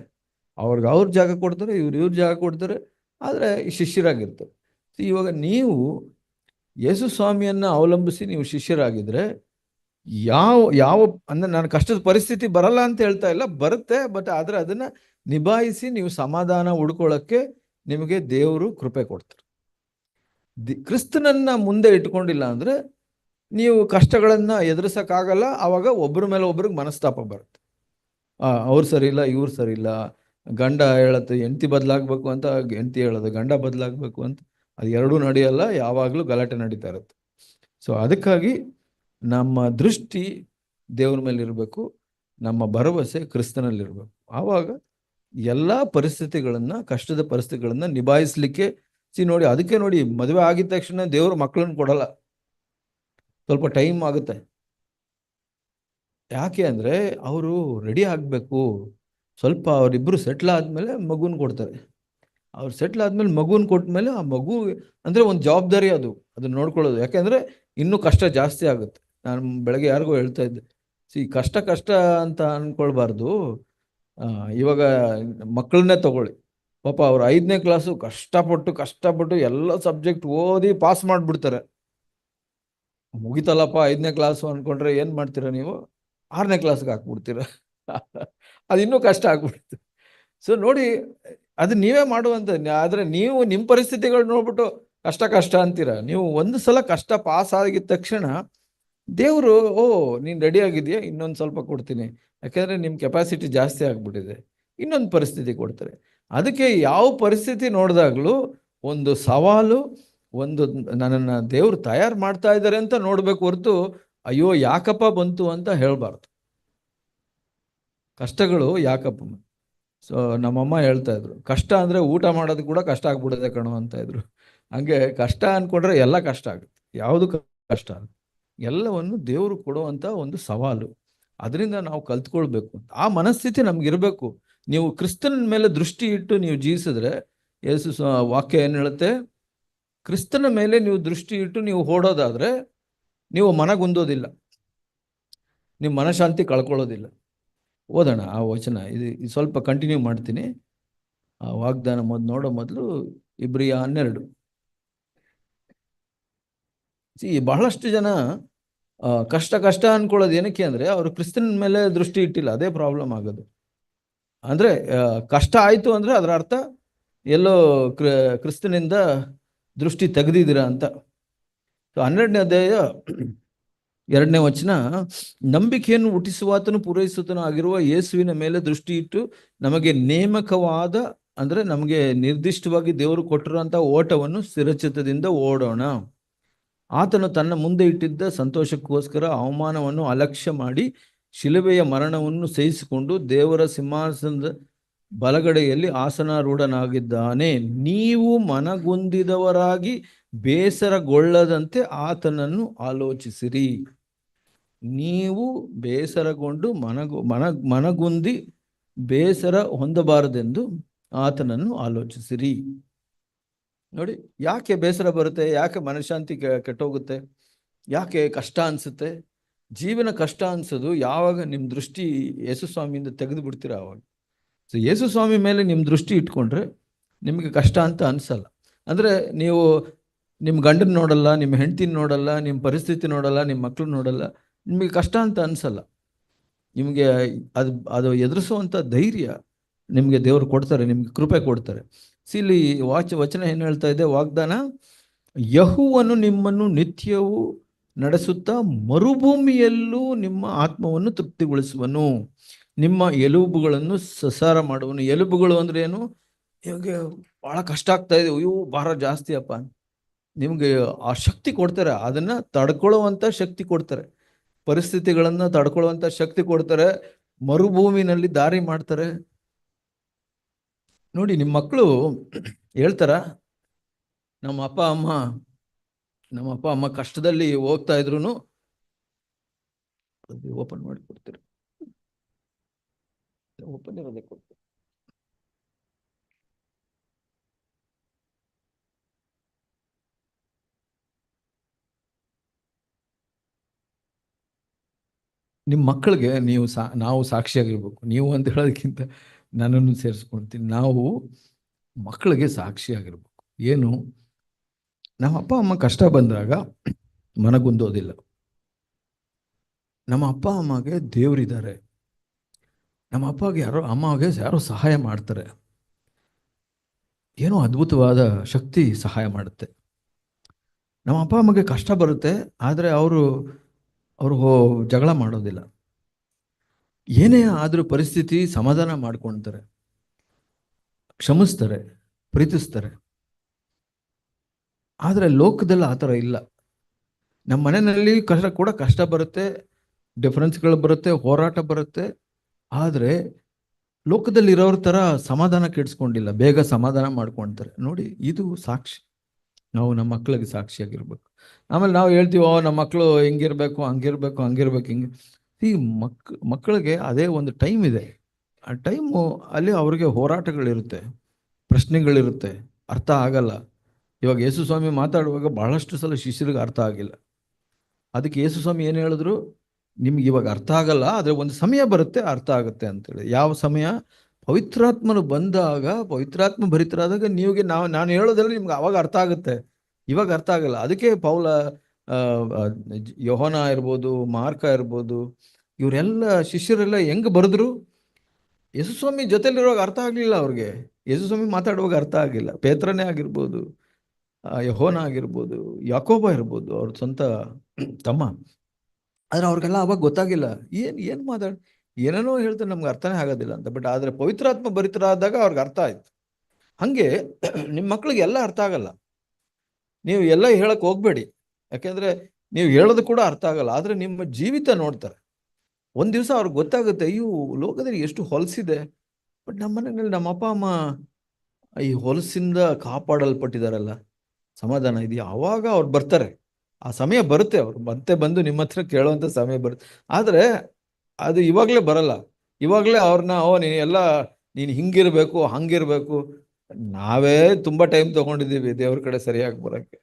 ಅವ್ರ ಜಾಗ ಕೊಡ್ತಾರೆ, ಇವ್ರ ಜಾಗ ಕೊಡ್ತಾರೆ, ಆದರೆ ಶಿಷ್ಯರಾಗಿರ್ತಾರೆ. ಇವಾಗ ನೀವು ಯೇಸು ಸ್ವಾಮಿಯನ್ನ ಅವಲಂಬಿಸಿ ನೀವು ಶಿಷ್ಯರಾಗಿದ್ರೆ, ಯಾವ ಅಂದ್ರೆ ನಾನು ಕಷ್ಟದ ಪರಿಸ್ಥಿತಿ ಬರಲ್ಲ ಅಂತ ಹೇಳ್ತಾ ಇಲ್ಲ, ಬರುತ್ತೆ. ಬಟ್ ಆದ್ರೆ ಅದನ್ನ ನಿಭಾಯಿಸಿ ನೀವು ಸಮಾಧಾನ ಹುಡ್ಕೊಳ್ಳೋಕ್ಕೆ ನಿಮಗೆ ದೇವರು ಕೃಪೆ ಕೊಡ್ತಾರೆ. ಕ್ರಿಸ್ತನನ್ನ ಮುಂದೆ ಇಟ್ಕೊಂಡಿಲ್ಲ ಅಂದ್ರೆ ನೀವು ಕಷ್ಟಗಳನ್ನ ಎದುರಿಸಕ್ಕಾಗಲ್ಲ. ಆವಾಗ ಒಬ್ಬರ ಮೇಲೆ ಒಬ್ರಿಗೆ ಮನಸ್ತಾಪ ಬರುತ್ತೆ. ಅವ್ರು ಸರಿ ಇಲ್ಲ, ಇವ್ರು ಸರಿ ಇಲ್ಲ. ಗಂಡ ಹೇಳತ್ತೆ ಹೆಂಡತಿ ಬದಲಾಗಬೇಕು ಅಂತ, ಹೆಂಡತಿ ಹೇಳೋದು ಗಂಡ ಬದಲಾಗಬೇಕು ಅಂತ. ಅದು ಎರಡೂ ನಡೆಯಲ್ಲ, ಯಾವಾಗಲೂ ಗಲಾಟೆ ನಡೀತಾ ಇರುತ್ತೆ. ಸೊ ಅದಕ್ಕಾಗಿ ನಮ್ಮ ದೃಷ್ಟಿ ದೇವ್ರ ಮೇಲೆ ಇರಬೇಕು, ನಮ್ಮ ಭರವಸೆ ಕ್ರಿಸ್ತನಲ್ಲಿರ್ಬೇಕು. ಆವಾಗ ಎಲ್ಲ ಪರಿಸ್ಥಿತಿಗಳನ್ನ, ಕಷ್ಟದ ಪರಿಸ್ಥಿತಿಗಳನ್ನ ನಿಭಾಯಿಸ್ಲಿಕ್ಕೆ ನೋಡಿ. ಅದಕ್ಕೆ ನೋಡಿ, ಮದುವೆ ಆಗಿದ ತಕ್ಷಣ ದೇವ್ರ ಮಕ್ಕಳನ್ನ ಕೊಡಲ್ಲ, ಸ್ವಲ್ಪ ಟೈಮ್ ಆಗುತ್ತೆ. ಯಾಕೆ ಅಂದ್ರೆ ಅವರು ರೆಡಿ ಆಗಬೇಕು. ಸ್ವಲ್ಪ ಅವರಿಬ್ಬರು ಸೆಟ್ಲ್ ಆದ್ಮೇಲೆ ಮಗುನ್ ಕೊಡ್ತಾರೆ. ಅವ್ರು ಸೆಟ್ಲ್ ಆದ್ಮೇಲೆ ಮಗುನ್ ಕೊಟ್ಮೇಲೆ ಆ ಮಗು ಅಂದ್ರೆ ಒಂದು ಜವಾಬ್ದಾರಿ, ಅದನ್ನ ನೋಡ್ಕೊಳ್ಳೋದು. ಯಾಕೆಂದ್ರೆ ಇನ್ನೂ ಕಷ್ಟ ಜಾಸ್ತಿ ಆಗುತ್ತೆ. ನಾನು ಬೆಳಗ್ಗೆ ಯಾರಿಗೋ ಹೇಳ್ತಾ ಇದ್ದೆ, ಕಷ್ಟ ಅಂತ ಅನ್ಕೊಳ್ಬಾರ್ದು. ಇವಾಗ ಮಕ್ಕಳನ್ನೇ ತಗೊಳ್ಳಿ, ಪಾಪ ಅವ್ರು 5ನೇ ಕ್ಲಾಸು ಕಷ್ಟಪಟ್ಟು ಎಲ್ಲ ಸಬ್ಜೆಕ್ಟ್ ಓದಿ ಪಾಸ್ ಮಾಡ್ಬಿಡ್ತಾರೆ. ಮುಗಿತಲ್ಲಪ್ಪ 5ನೇ ಕ್ಲಾಸು ಅನ್ಕೊಂಡ್ರೆ ಏನ್ ಮಾಡ್ತೀರಾ ನೀವು? 6ನೇ ಕ್ಲಾಸ್ಗೆ ಹಾಕ್ಬಿಡ್ತೀರ. ಅದು ಇನ್ನೂ ಕಷ್ಟ ಆಗ್ಬಿಡುತ್ತೆ. ಸೊ ನೋಡಿ, ಅದು ನೀವೇ ಮಾಡುವಂತ. ಆದ್ರೆ ನೀವು ನಿಮ್ಮ ಪರಿಸ್ಥಿತಿಗಳು ನೋಡ್ಬಿಟ್ಟು ಕಷ್ಟ ಅಂತೀರ. ನೀವು ಒಂದು ಸಲ ಕಷ್ಟ ಪಾಸ್ ಆಗಿದ ತಕ್ಷಣ ದೇವರು ಓ ನೀನು ರೆಡಿ ಆಗಿದೆಯಾ, ಇನ್ನೊಂದು ಸ್ವಲ್ಪ ಕೊಡ್ತೀನಿ, ಯಾಕೆಂದರೆ ನಿಮ್ಮ ಕೆಪಾಸಿಟಿ ಜಾಸ್ತಿ ಆಗಿಬಿಟ್ಟಿದೆ, ಇನ್ನೊಂದು ಪರಿಸ್ಥಿತಿ ಕೊಡ್ತಾರೆ. ಅದಕ್ಕೆ ಯಾವ ಪರಿಸ್ಥಿತಿ ನೋಡಿದಾಗಲೂ ಒಂದು ಸವಾಲು, ಒಂದು ನನ್ನನ್ನು ದೇವರು ತಯಾರು ಮಾಡ್ತಾ ಇದ್ದಾರೆ ಅಂತ ನೋಡಬೇಕು ಹೊರತು ಅಯ್ಯೋ ಯಾಕಪ್ಪ ಬಂತು ಅಂತ ಹೇಳಬಾರ್ದು. ಕಷ್ಟಗಳು ಯಾಕಪ್ಪ. ಸೊ ನಮ್ಮಮ್ಮ ಹೇಳ್ತಾ ಇದ್ರು, ಕಷ್ಟ ಅಂದರೆ ಊಟ ಮಾಡೋದು ಕೂಡ ಕಷ್ಟ ಆಗ್ಬಿಡದೆ ಕಣೋ ಅಂತ ಇದ್ರು. ಹಂಗೆ ಕಷ್ಟ ಅಂದ್ಕೊಂಡ್ರೆ ಎಲ್ಲ ಕಷ್ಟ ಆಗುತ್ತೆ. ಯಾವುದು ಕಷ್ಟ ಅಲ್ಲ, ಎಲ್ಲವನ್ನು ದೇವರು ಕೊಡುವಂಥ ಒಂದು ಸವಾಲು. ಅದರಿಂದ ನಾವು ಕಲ್ತ್ಕೊಳ್ಬೇಕು. ಆ ಮನಸ್ಥಿತಿ ನಮ್ಗಿರಬೇಕು. ನೀವು ಕ್ರಿಸ್ತನ ಮೇಲೆ ದೃಷ್ಟಿ ಇಟ್ಟು ನೀವು ಜೀವಿಸಿದ್ರೆ, ಯೇಸು ವಾಕ್ಯ ಏನು ಹೇಳುತ್ತೆ, ಕ್ರಿಸ್ತನ ಮೇಲೆ ನೀವು ದೃಷ್ಟಿ ಇಟ್ಟು ನೀವು ಓಡೋದಾದ್ರೆ ನೀವು ಮನಗುಂದೋದಿಲ್ಲ, ನೀವು ಮನಶಾಂತಿ ಕಳ್ಕೊಳ್ಳೋದಿಲ್ಲ. ಓದೋಣ ಆ ವಚನ, ಇದು ಸ್ವಲ್ಪ ಕಂಟಿನ್ಯೂ ಮಾಡ್ತೀನಿ. ಆ ವಾಗ್ದಾನ ನೋಡೋ ಮೊದಲು ಇಬ್ರಿಯ 12. ಬಹಳಷ್ಟು ಜನ ಕಷ್ಟ ಕಷ್ಟ ಅನ್ಕೊಳ್ಳೋದು ಏನಕ್ಕೆ ಅಂದರೆ ಅವರು ಕ್ರಿಸ್ತನ ಮೇಲೆ ದೃಷ್ಟಿ ಇಟ್ಟಿಲ್ಲ. ಅದೇ ಪ್ರಾಬ್ಲಮ್ ಆಗೋದು. ಅಂದರೆ ಕಷ್ಟ ಆಯಿತು ಅಂದರೆ ಅದರ ಅರ್ಥ ಎಲ್ಲೋ ಕ್ರಿಸ್ತನಿಂದ ದೃಷ್ಟಿ ತೆಗೆದಿದ್ದೀರಾ ಅಂತ. 12ನೇ ಅಧ್ಯಾಯ 2ನೇ ವಚನ, ನಂಬಿಕೆಯನ್ನು ಹುಟ್ಟಿಸುವಾತನು ಪೂರೈಸುತ್ತನೂ ಆಗಿರುವ ಯೇಸುವಿನ ಮೇಲೆ ದೃಷ್ಟಿ ಇಟ್ಟು ನಮಗೆ ನೇಮಕವಾದ, ಅಂದರೆ ನಮಗೆ ನಿರ್ದಿಷ್ಟವಾಗಿ ದೇವರು ಕೊಟ್ಟಿರುವಂಥ ಓಟವನ್ನು ಸ್ಥಿರಚಿತ್ತದಿಂದ ಓಡೋಣ. ಆತನು ತನ್ನ ಮುಂದೆ ಇಟ್ಟಿದ್ದ ಸಂತೋಷಕ್ಕೋಸ್ಕರ ಅವಮಾನವನ್ನು ಅಲಕ್ಷ್ಯ ಮಾಡಿ ಶಿಲುಬೆಯ ಮರಣವನ್ನು ಸಹಿಸಿಕೊಂಡು ದೇವರ ಸಿಂಹಾಸನದ ಬಲಗಡೆಯಲ್ಲಿ ಆಸನಾರೂಢನಾಗಿದ್ದಾನೆ. ನೀವು ಮನಗುಂದಿದವರಾಗಿ ಬೇಸರಗೊಳ್ಳದಂತೆ ಆತನನ್ನು ಆಲೋಚಿಸಿರಿ. ನೀವು ಬೇಸರಗೊಂಡು ಮನಗುಂದಿ ಬೇಸರ ಹೊಂದಬಾರದೆಂದು ಆತನನ್ನು ಆಲೋಚಿಸಿರಿ. ನೋಡಿ, ಯಾಕೆ ಬೇಸರ ಬರುತ್ತೆ, ಯಾಕೆ ಮನಃಶಾಂತಿ ಕೆಟ್ಟೋಗುತ್ತೆ, ಯಾಕೆ ಕಷ್ಟ ಅನಿಸುತ್ತೆ? ಜೀವನ ಕಷ್ಟ ಅನ್ಸೋದು ಯಾವಾಗ ನಿಮ್ಮ ದೃಷ್ಟಿ ಯೇಸು ಸ್ವಾಮಿಯಿಂದ ತೆಗೆದು ಬಿಡ್ತೀರ ಆವಾಗ. ಸೊ ಯೇಸು ಸ್ವಾಮಿ ಮೇಲೆ ನಿಮ್ಮ ದೃಷ್ಟಿ ಇಟ್ಕೊಂಡ್ರೆ ನಿಮಗೆ ಕಷ್ಟ ಅಂತ ಅನಿಸಲ್ಲ. ಅಂದರೆ ನೀವು ನಿಮ್ಮ ಗಂಡನ ನೋಡಲ್ಲ, ನಿಮ್ಮ ಹೆಂಡತಿನ ನೋಡಲ್ಲ, ನಿಮ್ಮ ಪರಿಸ್ಥಿತಿ ನೋಡಲ್ಲ, ನಿಮ್ಮ ಮಕ್ಕಳು ನೋಡಲ್ಲ, ನಿಮಗೆ ಕಷ್ಟ ಅಂತ ಅನಿಸಲ್ಲ. ನಿಮಗೆ ಅದು ಎದುರಿಸುವಂಥ ಧೈರ್ಯ ನಿಮಗೆ ದೇವರು ಕೊಡ್ತಾರೆ, ನಿಮಗೆ ಕೃಪೆ ಕೊಡ್ತಾರೆ. ಇಲ್ಲಿ ವಚನ ಏನು ಹೇಳ್ತಾ ಇದೆ, ವಾಗ್ದಾನ, ಯೆಹೋವನು ನಿಮ್ಮನ್ನು ನಿತ್ಯವೂ ನಡೆಸುತ್ತಾ ಮರುಭೂಮಿಯಲ್ಲೂ ನಿಮ್ಮ ಆತ್ಮವನ್ನು ತೃಪ್ತಿಗೊಳಿಸುವನು, ನಿಮ್ಮ ಎಲುಬುಗಳನ್ನು ಸಸಾರ ಮಾಡುವನು. ಎಲುಬುಗಳು ಅಂದ್ರೆ ಏನು? ಇವಾಗ ಬಹಳ ಕಷ್ಟ ಆಗ್ತಾ ಇದೆ, ಅಯ್ಯೋ ಭಾರ ಜಾಸ್ತಿ ಅಪ್ಪ, ನಿಮ್ಗೆ ಆ ಶಕ್ತಿ ಕೊಡ್ತಾರೆ, ಅದನ್ನ ತಡ್ಕೊಳ್ಳುವಂಥ ಶಕ್ತಿ ಕೊಡ್ತಾರೆ, ಪರಿಸ್ಥಿತಿಗಳನ್ನ ತಡ್ಕೊಳ್ಳುವಂಥ ಶಕ್ತಿ ಕೊಡ್ತಾರೆ, ಮರುಭೂಮಿನಲ್ಲಿ ದಾರಿ ಮಾಡ್ತಾರೆ. ನೋಡಿ, ನಿಮ್ಮ ಮಕ್ಕಳು ಹೇಳ್ತಾರ, ನಮ್ಮ ಅಪ್ಪ ಅಮ್ಮ ಕಷ್ಟದಲ್ಲಿ ಹೋಗ್ತಾ ಇದ್ರು, ಓಪನ್ ಮಾಡಿ ಕೊಡ್ತೀರಿ, ಓಪನ್ ಇರೋದೇ ಕೊಡ್ತೀರಿ. ನಿಮ್ಮ ಮಕ್ಕಳಿಗೆ ನಾವು ಸಾಕ್ಷಿಯಾಗಿರ್ಬೇಕು. ನೀವು ಅಂತ ಹೇಳೋದಕ್ಕಿಂತ ನನ್ನನ್ನು ಸೇರಿಸ್ಕೊಳ್ತೀನಿ. ನಾವು ಮಕ್ಕಳಿಗೆ ಸಾಕ್ಷಿಯಾಗಿರ್ಬೇಕು. ಏನು? ನಮ್ಮ ಅಪ್ಪ ಅಮ್ಮ ಕಷ್ಟ ಬಂದಾಗ ಮನಗುಂದೋದಿಲ್ಲ. ನಮ್ಮ ಅಪ್ಪ ಅಮ್ಮಗೆ ದೇವರಿದ್ದಾರೆ, ನಮ್ಮ ಅಪ್ಪಗೆ ಅಮ್ಮಗೆ ಯಾರೋ ಸಹಾಯ ಮಾಡ್ತಾರೆ, ಏನೋ ಅದ್ಭುತವಾದ ಶಕ್ತಿ ಸಹಾಯ ಮಾಡುತ್ತೆ. ನಮ್ಮ ಅಪ್ಪ ಅಮ್ಮಗೆ ಕಷ್ಟ ಬರುತ್ತೆ, ಆದರೆ ಅವರು ಜಗಳ ಮಾಡೋದಿಲ್ಲ. ಏನೇ ಆದರೂ ಪರಿಸ್ಥಿತಿ ಸಮಾಧಾನ ಮಾಡ್ಕೊಳ್ತಾರೆ, ಕ್ಷಮಿಸ್ತಾರೆ, ಪ್ರೀತಿಸ್ತಾರೆ. ಆದರೆ ಲೋಕದಲ್ಲಿ ಆ ಥರ ಇಲ್ಲ. ನಮ್ಮ ಮನೆಯಲ್ಲಿ ಕಷ್ಟ ಬರುತ್ತೆ, ಡಿಫರೆನ್ಸ್ಗಳು ಬರುತ್ತೆ, ಹೋರಾಟ ಬರುತ್ತೆ. ಆದರೆ ಲೋಕದಲ್ಲಿ ಇರೋರ ಥರ ಸಮಾಧಾನ ಕೆಡಿಸ್ಕೊಂಡಿಲ್ಲ, ಬೇಗ ಸಮಾಧಾನ ಮಾಡ್ಕೊಳ್ತಾರೆ. ನೋಡಿ, ಇದು ಸಾಕ್ಷಿ. ನಾವು ನಮ್ಮ ಮಕ್ಕಳಿಗೆ ಸಾಕ್ಷಿಯಾಗಿರ್ಬೇಕು. ಆಮೇಲೆ ನಾವು ಹೇಳ್ತೀವಿ, ನಮ್ಮ ಮಕ್ಕಳು ಹಿಂಗಿರ್ಬೇಕು, ಹಂಗಿರ್ಬೇಕು, ಹಿಂಗೆ. ಈ ಮಕ್ಕಳಿಗೆ ಅದೇ ಒಂದು ಟೈಮ್ ಇದೆ. ಆ ಟೈಮು ಅಲ್ಲಿ ಅವ್ರಿಗೆ ಹೋರಾಟಗಳಿರುತ್ತೆ, ಪ್ರಶ್ನೆಗಳಿರುತ್ತೆ, ಅರ್ಥ ಆಗಲ್ಲ. ಇವಾಗ ಯೇಸು ಸ್ವಾಮಿ ಮಾತಾಡುವಾಗ ಬಹಳಷ್ಟು ಸಲ ಶಿಷ್ಯರಿಗೆ ಅರ್ಥ ಆಗಿಲ್ಲ. ಅದಕ್ಕೆ ಯೇಸು ಸ್ವಾಮಿ ಏನು ಹೇಳಿದ್ರು, ನಿಮ್ಗೆ ಇವಾಗ ಅರ್ಥ ಆಗಲ್ಲ, ಆದರೆ ಒಂದು ಸಮಯ ಬರುತ್ತೆ ಅರ್ಥ ಆಗುತ್ತೆ ಅಂತೇಳಿ. ಯಾವ ಸಮಯ? ಪವಿತ್ರಾತ್ಮನು ಬಂದಾಗ, ಪವಿತ್ರಾತ್ಮ ಭರಿತರಾದಾಗ ನಾನು ಹೇಳೋದ್ರಲ್ಲಿ ನಿಮ್ಗೆ ಅವಾಗ ಅರ್ಥ ಆಗುತ್ತೆ, ಇವಾಗ ಅರ್ಥ ಆಗಲ್ಲ. ಅದಕ್ಕೆ ಪೌಲ, ಯೋಹಾನ ಇರ್ಬೋದು, ಮಾರ್ಕ ಇರ್ಬೋದು, ಇವರೆಲ್ಲ ಶಿಷ್ಯರೆಲ್ಲ ಹೆಂಗೆ ಬರೆದ್ರು? ಯೇಸುಸ್ವಾಮಿ ಜೊತೆಲಿರುವಾಗ ಅರ್ಥ ಆಗಲಿಲ್ಲ ಅವ್ರಿಗೆ, ಯೇಸುಸ್ವಾಮಿ ಮಾತಾಡುವಾಗ ಅರ್ಥ ಆಗಿಲ್ಲ. ಪೇತ್ರನೇ ಆಗಿರ್ಬೋದು, ಯೋಹಾನ ಆಗಿರ್ಬೋದು, ಯಾಕೋಬ ಇರ್ಬೋದು, ಅವ್ರ ಸ್ವಂತ ತಮ್ಮ, ಆದ್ರೆ ಅವ್ರಿಗೆಲ್ಲ ಅವಾಗ ಗೊತ್ತಾಗಿಲ್ಲ. ಏನ್ ಏನೇನೋ ಹೇಳ್ತಾರೆ, ನಮ್ಗೆ ಅರ್ಥನೇ ಆಗೋದಿಲ್ಲ ಅಂತ. ಬಟ್ ಆದ್ರೆ ಪವಿತ್ರಾತ್ಮ ಭರಿತರಾದಾಗ ಅವ್ರಿಗೆ ಅರ್ಥ ಆಯ್ತು. ಹಂಗೆ ನಿಮ್ಮ ಮಕ್ಳಿಗೆ ಎಲ್ಲ ಅರ್ಥ ಆಗಲ್ಲ. ನೀವು ಎಲ್ಲ ಹೇಳಕ್ ಹೋಗ್ಬೇಡಿ, ಯಾಕೆಂದ್ರೆ ನೀವು ಹೇಳೋದು ಕೂಡ ಅರ್ಥ ಆಗಲ್ಲ. ಆದ್ರೆ ನಿಮ್ಮ ಜೀವಿತ ನೋಡ್ತಾರೆ. ಒಂದ್ ದಿವಸ ಅವ್ರಿಗೆ ಗೊತ್ತಾಗುತ್ತೆ, ಅಯ್ಯೋ ಲೋಕದಲ್ಲಿ ಎಷ್ಟು ಹೊಲಸಿದೆ. ಬಟ್ ನಮ್ಮ ಮನೆಯಲ್ಲಿ ನಮ್ಮ ಅಪ್ಪ ಅಮ್ಮ ಈ ಹೊಲಸಿಂದ ಕಾಪಾಡಲ್ಪಟ್ಟಿದಾರಲ್ಲ, ಸಮಾಧಾನ ಇದೆಯಾ. ಅವಾಗ ಅವ್ರು ಬರ್ತಾರೆ. ಆ ಸಮಯ ಬರುತ್ತೆ, ಅವ್ರು ಮತ್ತೆ ಬಂದು ನಿಮ್ಮ ಹತ್ರ ಕೇಳುವಂತ ಸಮಯ ಬರುತ್ತೆ. ಆದ್ರೆ ಅದು ಇವಾಗ್ಲೇ ಬರಲ್ಲ. ಇವಾಗ್ಲೇ ಅವ್ರನ್ನ ನೀನು ಹಿಂಗಿರ್ಬೇಕು ಹಂಗಿರ್ಬೇಕು. ನಾವೇ ತುಂಬಾ ಟೈಮ್ ತಗೊಂಡಿದ್ದೀವಿ ದೇವ್ರ ಕಡೆ ಸರಿಯಾಗಿ ಬರಕ್ಕೆ.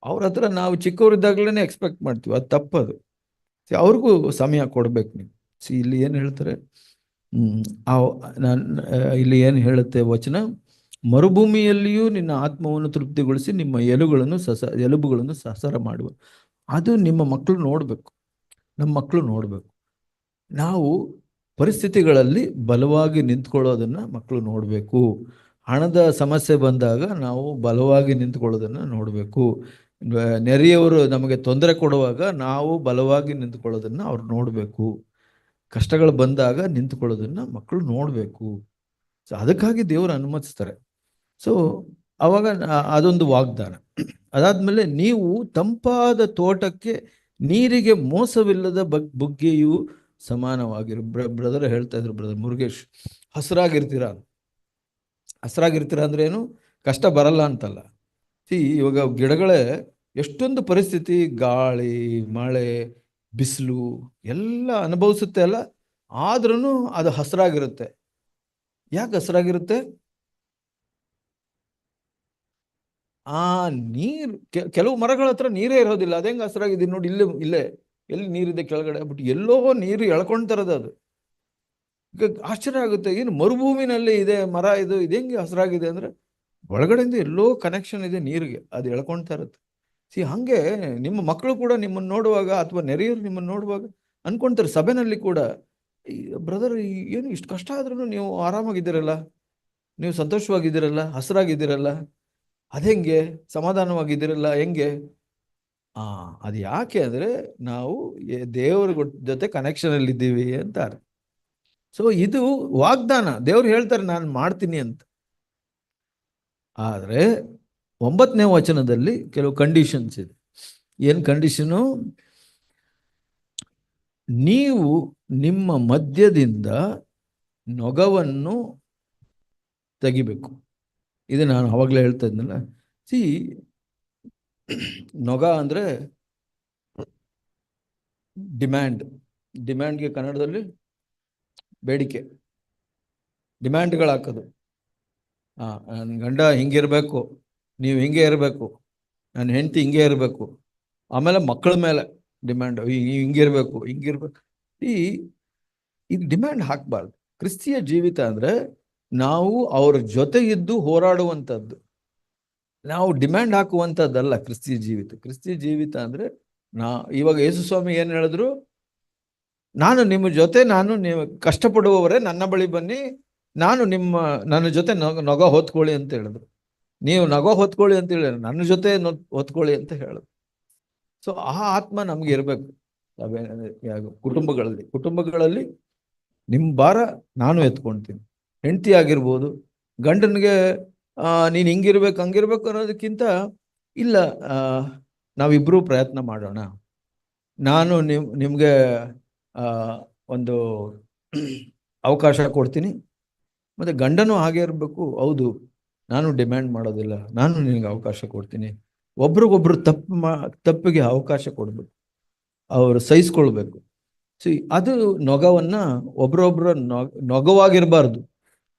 ಅವ್ರ ಹತ್ರ ನಾವು ಚಿಕ್ಕವರಿದ್ದಾಗ್ಲೇನೆ ಎಕ್ಸ್ಪೆಕ್ಟ್ ಮಾಡ್ತೀವಿ, ಅದು ತಪ್ಪದು. ಅವ್ರಿಗೂ ಸಮಯ ಕೊಡ್ಬೇಕು ನೀವು. ಇಲ್ಲಿ ಏನ್ ಹೇಳ್ತಾರೆ, ನಾನು ಇಲ್ಲಿ ಏನು ಹೇಳುತ್ತೆ ವಚನ, ಮರುಭೂಮಿಯಲ್ಲಿಯೂ ನಿನ್ನ ಆತ್ಮವನ್ನು ತೃಪ್ತಿಗೊಳಿಸಿ ನಿಮ್ಮ ಎಲುಬುಗಳನ್ನು ಸಸರ ಮಾಡುವ. ಅದು ನಿಮ್ಮ ಮಕ್ಕಳು ನೋಡ್ಬೇಕು, ನಮ್ಮ ಮಕ್ಕಳು ನೋಡ್ಬೇಕು. ನಾವು ಪರಿಸ್ಥಿತಿಗಳಲ್ಲಿ ಬಲವಾಗಿ ನಿಂತ್ಕೊಳ್ಳೋದನ್ನ ಮಕ್ಕಳು ನೋಡಬೇಕು. ಹಣದ ಸಮಸ್ಯೆ ಬಂದಾಗ ನಾವು ಬಲವಾಗಿ ನಿಂತ್ಕೊಳ್ಳೋದನ್ನ ನೋಡಬೇಕು. ನೆರೆಯವರು ನಮಗೆ ತೊಂದರೆ ಕೊಡುವಾಗ ನಾವು ಬಲವಾಗಿ ನಿಂತ್ಕೊಳ್ಳೋದನ್ನ ಅವ್ರು ನೋಡಬೇಕು. ಕಷ್ಟಗಳು ಬಂದಾಗ ನಿಂತ್ಕೊಳ್ಳೋದನ್ನ ಮಕ್ಕಳು ನೋಡಬೇಕು. ಸೊ ಅದಕ್ಕಾಗಿ ದೇವರು ಅನುಮತಿಸ್ತಾರೆ. ಸೊ ಅವಾಗ ಅದೊಂದು ವಾಗ್ದಾನ. ಅದಾದ್ಮೇಲೆ ನೀವು ತಂಪಾದ ತೋಟಕ್ಕೆ ನೀರಿಗೆ ಮೋಸವಿಲ್ಲದ ಬುಗ್ಗೆಯು ಸಮಾನವಾಗಿರು. ಬ್ರದರ್ ಹೇಳ್ತಾ ಇದ್ರು, ಬ್ರದರ್ ಮುರುಗೇಶ್, ಹಸ್ರಾಗಿರ್ತೀರಾ ಅಂದ್ರೆ ಏನು, ಕಷ್ಟ ಬರಲ್ಲ ಅಂತಲ್ಲ. ಇವಾಗ ಗಿಡಗಳೇ ಎಷ್ಟೊಂದು ಪರಿಸ್ಥಿತಿ, ಗಾಳಿ ಮಳೆ ಬಿಸಿಲು ಎಲ್ಲ ಅನುಭವಿಸುತ್ತೆ ಅಲ್ಲ, ಆದ್ರೂ ಅದು ಹಸ್ರಾಗಿರುತ್ತೆ. ಯಾಕೆ ಹಸ್ರಾಗಿರುತ್ತೆ? ನೀರು ಕೆಲವು ಮರಗಳ ಹತ್ರ ನೀರೇ ಇರೋದಿಲ್ಲ, ಅದೇ ಹೆಂಗೆ ಹಸ್ರಾಗಿದೆ ನೋಡಿ. ಇಲ್ಲೇ ಎಲ್ಲಿ ನೀರಿದೆ ಕೆಳಗಡೆ, ಬಟ್ ಎಲ್ಲೋ ನೀರು ಎಳ್ಕೊಂತಾರದು. ಅದು ಆಶ್ಚರ್ಯ ಆಗುತ್ತೆ, ಏನು ಮರುಭೂಮಿನಲ್ಲಿ ಇದೆ ಮರ, ಇದು ಹೆಂಗೆ ಹಸ್ರಾಗಿದೆ ಅಂದ್ರೆ ಒಳಗಡೆಯಿಂದ ಎಲ್ಲೋ ಕನೆಕ್ಷನ್ ಇದೆ ನೀರಿಗೆ, ಅದು ಎಳ್ಕೊಳ್ತಾ ಇರುತ್ತೆ. ಹಂಗೆ ನಿಮ್ಮ ಮಕ್ಕಳು ಕೂಡ ನಿಮ್ಮನ್ನು ನೋಡುವಾಗ ಅಥವಾ ನೆರೆಯವರು ನಿಮ್ಮನ್ನು ನೋಡುವಾಗ ಅನ್ಕೊಂತಾರೆ, ಸಭೆನಲ್ಲಿ ಕೂಡ, ಬ್ರದರ್ ಏನು ಇಷ್ಟು ಕಷ್ಟ ಆದ್ರೂ ನೀವು ಆರಾಮಾಗಿದ್ದೀರಲ್ಲ, ನೀವು ಸಂತೋಷವಾಗಿದ್ದೀರಲ್ಲ, ಹಸ್ರಾಗಿದ್ದೀರಲ್ಲ, ಅದೆಂಗೆ ಸಮಾಧಾನವಾಗಿದ್ದೀರಲ್ಲ, ಹೆಂಗೆ? ಅದು ಯಾಕೆ ಅಂದ್ರೆ ನಾವು ದೇವರ ಜೊತೆ ಕನೆಕ್ಷನ್ ಅಲ್ಲಿ ಇದ್ದೀವಿ ಅಂತಾರೆ. ಸೊ ಇದು ವಾಗ್ದಾನ, ದೇವ್ರು ಹೇಳ್ತಾರೆ ನಾನು ಮಾಡ್ತೀನಿ ಅಂತ. ಆದ್ರೆ 9ನೇ ವಚನದಲ್ಲಿ ಕೆಲವು ಕಂಡೀಷನ್ಸ್ ಇದೆ. ಏನ್ ಕಂಡೀಷನು? ನೀವು ನಿಮ್ಮ ಮಧ್ಯದಿಂದ ನೊಗವನ್ನು ತೆಗಿಬೇಕು. ಇದು ನಾನು ಅವಾಗಲೇ ಹೇಳ್ತಾ ಇದ್ನಲ್ಲ. ನೊಗ ಅಂದ್ರೆ ಡಿಮ್ಯಾಂಡ್ಗೆ ಕನ್ನಡದಲ್ಲಿ ಬೇಡಿಕೆ, ಡಿಮ್ಯಾಂಡ್ಗಳು ಹಾಕೋದು. ನನ್ನ ಗಂಡ ಹಿಂಗಿರ್ಬೇಕು, ನೀವು ಹಿಂಗೆ ಇರಬೇಕು, ನನ್ನ ಹೆಂಡತಿ ಹಿಂಗೆ ಇರಬೇಕು. ಆಮೇಲೆ ಮಕ್ಕಳ ಮೇಲೆ ಡಿಮ್ಯಾಂಡ್, ಹಿಂಗಿರ್ಬೇಕು ಹಿಂಗಿರ್ಬೇಕು. ಈ ಡಿಮ್ಯಾಂಡ್ ಹಾಕಬಾರ್ದು. ಕ್ರಿಸ್ತಿಯ ಜೀವಿತ ಅಂದ್ರೆ ನಾವು ಅವ್ರ ಜೊತೆ ಇದ್ದು ಹೋರಾಡುವಂಥದ್ದು, ನಾವು ಡಿಮ್ಯಾಂಡ್ ಹಾಕುವಂಥದ್ದಲ್ಲ ಕ್ರಿಸ್ತಿಯ ಜೀವಿತ. ಕ್ರಿಸ್ತಿಯ ಜೀವಿತ ಅಂದ್ರೆ ಇವಾಗ ಯೇಸು ಸ್ವಾಮಿ ಏನ್ ಹೇಳಿದ್ರು, ನಿಮ್ಮ ಜೊತೆ ನೀವು ಕಷ್ಟಪಡುವವರೇ ನನ್ನ ಬಳಿ ಬನ್ನಿ, ನನ್ನ ಜೊತೆ ನೊಗ ಹೊತ್ಕೊಳ್ಳಿ ಅಂತ ಹೇಳಿದ್ರು. ನೀವು ನೊಗ ಹೊತ್ಕೊಳ್ಳಿ ಅಂತ ಹೇಳಿ ನನ್ನ ಜೊತೆ ಹೊತ್ಕೊಳ್ಳಿ ಅಂತ ಹೇಳಿದ್ರು. ಸೊ ಆ ಆತ್ಮ ನಮ್ಗೆ ಇರಬೇಕು. ಕುಟುಂಬಗಳಲ್ಲಿ ನಿಮ್ಮ ಭಾರ ನಾನು ಎತ್ಕೊಳ್ತೀನಿ. ಹೆಂಡತಿ ಆಗಿರ್ಬೋದು, ಗಂಡನಿಗೆ ನೀನು ಹಿಂಗಿರ್ಬೇಕು ಹಂಗಿರ್ಬೇಕು ಅನ್ನೋದಕ್ಕಿಂತ ಇಲ್ಲ, ನಾವಿಬ್ರು ಪ್ರಯತ್ನ ಮಾಡೋಣ. ನಾನು ನಿಮ್ಗೆ ಒಂದು ಅವಕಾಶ ಕೊಡ್ತೀನಿ, ಮತ್ತೆ ಗಂಡನೂ ಹಾಗೆ ಇರಬೇಕು. ಹೌದು, ನಾನು ಡಿಮ್ಯಾಂಡ್ ಮಾಡೋದಿಲ್ಲ, ನಾನು ನಿನಗೆ ಅವಕಾಶ ಕೊಡ್ತೀನಿ. ಒಬ್ರಿಗೊಬ್ರು ತಪ್ಪಿಗೆ ಅವಕಾಶ ಕೊಡ್ಬೇಕು, ಅವರು ಸಹಿಸ್ಕೊಳ್ಬೇಕು. ಅದು ನೊಗವನ್ನ ಒಬ್ರೊಬ್ರ ನೊಗವಾಗಿರ್ಬಾರ್ದು,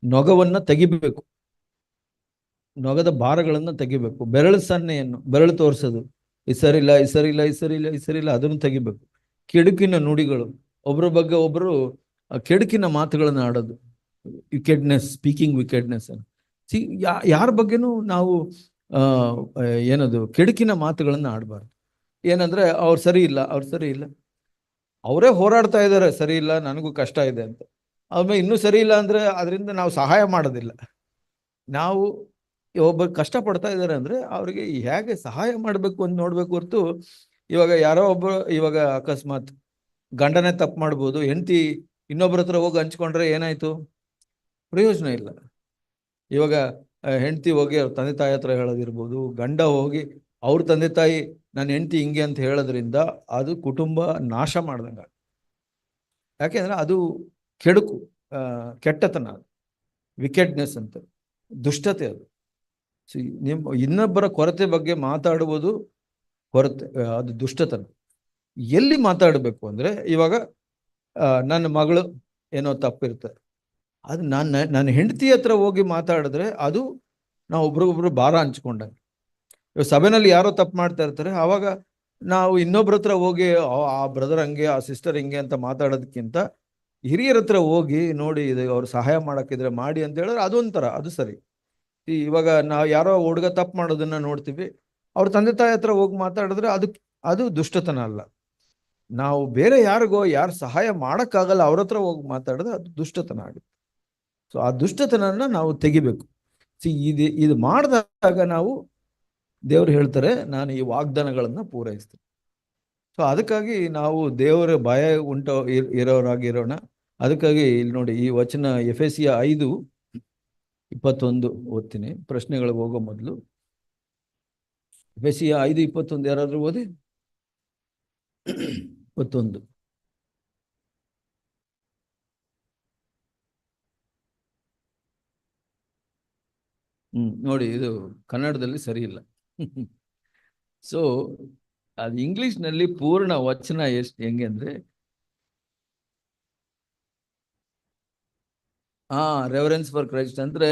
ನೊಗವನ್ನ ತೆಗಿಬೇಕು, ನೊಗದ ಭಾರಗಳನ್ನ ತೆಗಿಬೇಕು. ಬೆರಳು ತೋರಿಸೋದು, ಈ ಸರಿಲ್ಲ ಈ ಸರಿಲ್ಲ ಈ ಸರಿಲ್ಲ ಈ ಸರಿಲ್ಲ, ಅದನ್ನು ತೆಗಿಬೇಕು. ಕೆಡುಕಿನ ನುಡಿಗಳು, ಒಬ್ಬರ ಬಗ್ಗೆ ಒಬ್ಬರು ಕೆಡುಕಿನ ಮಾತುಗಳನ್ನ ಆಡೋದು, ಸ್ಪೀಕಿಂಗ್ ವಿಕೆಡ್ನೆಸ್. ಯಾರ ಬಗ್ಗೆನೂ ನಾವು ಏನದು ಕೆಡುಕಿನ ಮಾತುಗಳನ್ನ ಆಡಬಾರ್ದು. ಏನಂದ್ರೆ ಅವ್ರು ಸರಿ ಇಲ್ಲ, ಅವರೇ ಹೋರಾಡ್ತಾ ಇದ್ದಾರೆ, ಸರಿ ಇಲ್ಲ ನನಗೂ ಕಷ್ಟ ಇದೆ ಅಂತ. ಆಮೇಲೆ ಇನ್ನೂ ಸರಿ ಇಲ್ಲ ಅಂದ್ರೆ ಅದರಿಂದ ನಾವು ಸಹಾಯ ಮಾಡೋದಿಲ್ಲ. ನಾವು ಒಬ್ಬ ಕಷ್ಟ ಪಡ್ತಾ ಇದ್ದಾರೆ ಅಂದ್ರೆ ಅವ್ರಿಗೆ ಹೇಗೆ ಸಹಾಯ ಮಾಡಬೇಕು ಅಂತ ನೋಡ್ಬೇಕು ಹೊರತು, ಇವಾಗ ಯಾರೋ ಒಬ್ಬರು ಇವಾಗ ಅಕಸ್ಮಾತ್ ಗಂಡನೇ ತಪ್ಪು ಮಾಡ್ಬೋದು. ಹೆಂಡತಿ ಇನ್ನೊಬ್ಬರ ಹತ್ರ ಹೋಗಿ ಹಂಚ್ಕೊಂಡ್ರೆ ಏನಾಯ್ತು? ಪ್ರಯೋಜನ ಇಲ್ಲ. ಇವಾಗ ಹೆಂಡತಿ ಹೋಗಿ ಅವ್ರ ತಂದೆ ತಾಯಿ ಹತ್ರ ಹೇಳೋದಿರ್ಬೋದು, ಗಂಡ ಹೋಗಿ ಅವ್ರ ತಂದೆ ತಾಯಿ ನನ್ನ ಹೆಂಡತಿ ಹಿಂಗೆ ಅಂತ ಹೇಳೋದ್ರಿಂದ ಅದು ಕುಟುಂಬ ನಾಶ ಮಾಡ್ದಂಗ. ಯಾಕೆಂದ್ರೆ ಅದು ಕೆಡುಕು, ಕೆಟ್ಟತನ, ವಿಕೆಟ್ನೆಸ್ ಅಂತ, ದುಷ್ಟತೆ ಅದು. ನಿಮ್ಮ ಇನ್ನೊಬ್ಬರ ಕೊರತೆ ಬಗ್ಗೆ ಮಾತಾಡುವುದು ಕೊರತೆ, ಅದು ದುಷ್ಟತನ. ಎಲ್ಲಿ ಮಾತಾಡಬೇಕು ಅಂದ್ರೆ, ಇವಾಗ ನನ್ನ ಮಗಳು ಏನೋ ತಪ್ಪಿರ್ತಾರೆ, ಅದು ನನ್ನ ಹೆಂಡತಿ ಹತ್ರ ಹೋಗಿ ಮಾತಾಡಿದ್ರೆ ಅದು ನಾವು ಒಬ್ರಿಗೊಬ್ರು ಭಾರ ಹಂಚ್ಕೊಂಡಂಗೆ. ಇವಾಗ ಸಭೆನಲ್ಲಿ ಯಾರೋ ತಪ್ಪು ಮಾಡ್ತಾ ಇರ್ತಾರೆ, ಆವಾಗ ನಾವು ಇನ್ನೊಬ್ರ ಹತ್ರ ಹೋಗಿ ಆ ಬ್ರದರ್ ಹಂಗೆ, ಆ ಸಿಸ್ಟರ್ ಹಿಂಗೆ ಅಂತ ಮಾತಾಡೋದಕ್ಕಿಂತ ಹಿರಿಯರ ಹತ್ರ ಹೋಗಿ ನೋಡಿ, ಇದು ಅವ್ರು ಸಹಾಯ ಮಾಡಕ್ಕಿದ್ರೆ ಮಾಡಿ ಅಂತ ಹೇಳಿದ್ರೆ ಅದೊಂಥರ, ಅದು ಸರಿ. ಇವಾಗ ನಾವು ಯಾರೋ ಹುಡುಗ ತಪ್ಪು ಮಾಡೋದನ್ನ ನೋಡ್ತೀವಿ, ಅವ್ರ ತಂದೆ ತಾಯಿ ಹತ್ರ ಹೋಗಿ ಮಾತಾಡಿದ್ರೆ ಅದು ದುಷ್ಟತನ ಅಲ್ಲ. ನಾವು ಬೇರೆ ಯಾರಿಗೋ ಯಾರು ಸಹಾಯ ಮಾಡೋಕ್ಕಾಗಲ್ಲ ಅವ್ರ ಹತ್ರ ಹೋಗಿ ಮಾತಾಡಿದ್ರೆ ಅದು ದುಷ್ಟತನ ಆಗುತ್ತೆ. ಸೊ ಆ ದುಷ್ಟತನನ ನಾವು ತೆಗಿಬೇಕು. ಇದು ಮಾಡಿದಾಗ ನಾವು, ದೇವರು ಹೇಳ್ತಾರೆ, ನಾನು ಈ ವಾಗ್ದಾನಗಳನ್ನ ಪೂರೈಸ್ತೀನಿ. ಸೊ ಅದಕ್ಕಾಗಿ ನಾವು ದೇವರ ಭಯ ಇರೋರಾಗಿರೋಣ. ಅದಕ್ಕಾಗಿ ಇಲ್ಲಿ ನೋಡಿ, ಈ ವಚನ ಎಫೆಸಿಯ 5:21 ಓದ್ತೀನಿ, ಪ್ರಶ್ನೆಗಳಿಗೆ ಹೋಗೋ ಮೊದಲು. ಎಫೆಸಿಯ 5:21 ಯಾರಾದ್ರೂ ಓದಿ. 21. ನೋಡಿ, ಇದು ಕನ್ನಡದಲ್ಲಿ ಸರಿ ಇಲ್ಲ. ಸೊ ಅದು ಇಂಗ್ಲಿಷ್ನಲ್ಲಿ ಪೂರ್ಣ ವಚನ ಹೆಂಗೆ ಅಂದ್ರೆ, ರೆವರೆನ್ಸ್ ಫಾರ್ ಕ್ರೈಸ್ಟ್ ಅಂದ್ರೆ,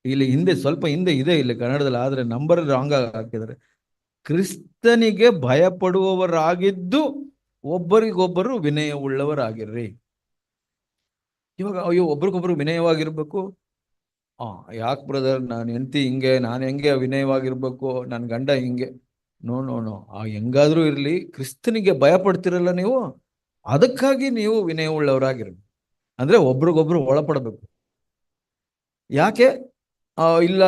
ಇಲ್ಲಿ ಹಿಂದೆ ಸ್ವಲ್ಪ ಹಿಂದೆ ಇದೆ ಇಲ್ಲಿ ಕನ್ನಡದಲ್ಲಿ, ಆದ್ರೆ ನಂಬರ್ ರಾಂಗ್ ಆಗಿ ಹಾಕಿದ್ದಾರೆ. ಕ್ರಿಸ್ತನಿಗೆ ಭಯಪಡುವವರಾಗಿದ್ದು ಒಬ್ಬರಿಗೊಬ್ಬರು ವಿನಯ ಉಳ್ಳವರಾಗಿರ್ರಿ. ಇವಾಗ ಅಯ್ಯೋ ಒಬ್ರಿಗೊಬ್ರು ವಿನಯವಾಗಿರ್ಬೇಕು. ಯಾಕೆ ಬ್ರದರ್, ನಾನು ಹೆಂಡತಿ ಹಿಂಗೆ, ನಾನು ಹೆಂಗೆ ವಿನಯವಾಗಿರ್ಬೇಕು, ನನ್ನ ಗಂಡ ಹಿಂಗೆ? ನೋ ನೋ ನೋ, ಹೆಂಗಾದ್ರೂ ಇರ್ಲಿ, ಕ್ರಿಸ್ತನಿಗೆ ಭಯ ಪಡ್ತಿರಲ್ಲ ನೀವು, ಅದಕ್ಕಾಗಿ ನೀವು ವಿನಯ ಉಳ್ಳವರಾಗಿರ್ಬೇಕು. ಅಂದ್ರೆ ಒಬ್ರಿಗೊಬ್ರು ಒಳಪಡಬೇಕು. ಯಾಕೆ ಇಲ್ಲ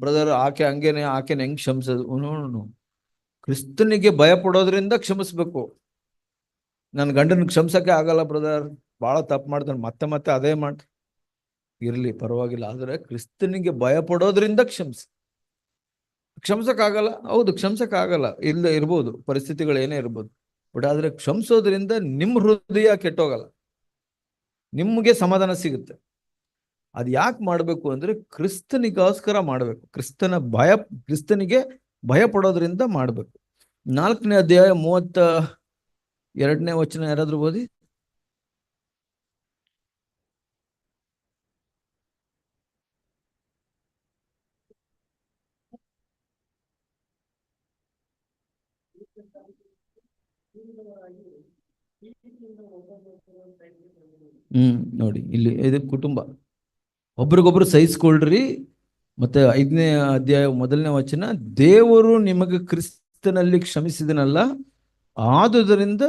ಬ್ರದರ್, ಆಕೆ ಹಂಗೇನೆ, ಆಕೆನ ಹೆಂಗ್ ಕ್ಷಮಿಸೋದು? ನೋ, ಕ್ರಿಸ್ತನಿಗೆ ಭಯ ಪಡೋದ್ರಿಂದ ಕ್ಷಮಿಸ್ಬೇಕು. ನನ್ನ ಗಂಡನ ಕ್ಷಮಿಸಕ್ಕೆ ಆಗಲ್ಲ ಬ್ರದರ್, ಬಹಳ ತಪ್ಪು ಮಾಡ್ತಾನೆ, ಮತ್ತೆ ಮತ್ತೆ ಅದೇ ಇರ್ಲಿ ಪರವಾಗಿಲ್ಲ, ಆದ್ರೆ ಕ್ರಿಸ್ತನಿಗೆ ಭಯ ಪಡೋದ್ರಿಂದ ಕ್ಷಮಿಸಕ್ಕಾಗಲ್ಲ. ಹೌದು, ಕ್ಷಮಿಸಕ್ಕಾಗಲ್ಲ, ಇರ್ಬೋದು, ಪರಿಸ್ಥಿತಿಗಳು ಏನೇ ಇರ್ಬೋದು. ಬಟ್ ಆದ್ರೆ ಕ್ಷಮಿಸೋದ್ರಿಂದ ನಿಮ್ಮ ಹೃದಯ ಕೆಟ್ಟೋಗಲ್ಲ, ನಿಮ್ಗೆ ಸಮಾಧಾನ ಸಿಗುತ್ತೆ. ಅದು ಯಾಕೆ ಮಾಡ್ಬೇಕು ಅಂದ್ರೆ, ಕ್ರಿಸ್ತನಿಗೋಸ್ಕರ ಮಾಡ್ಬೇಕು. ಕ್ರಿಸ್ತನಿಗೆ ಭಯ ಪಡೋದ್ರಿಂದ ಮಾಡ್ಬೇಕು. 4ನೇ ಅಧ್ಯಾಯ 32ನೇ ವಚನ ಯಾರಾದ್ರೂ ಓದಿ. ನೋಡಿ, ಇಲ್ಲಿ ಇದು ಕುಟುಂಬ, ಒಬ್ರಿಗೊಬ್ರು ಸಹಿಸ್ಕೊಳ್ರಿ. ಮತ್ತೆ 5ನೇ ಅಧ್ಯಾಯ 1ನೇ ವಚನ, ದೇವರು ನಿಮಗೆ ಕ್ರಿಸ್ತನಲ್ಲಿ ಕ್ಷಮಿಸಿದನಲ್ಲ, ಆದುದರಿಂದ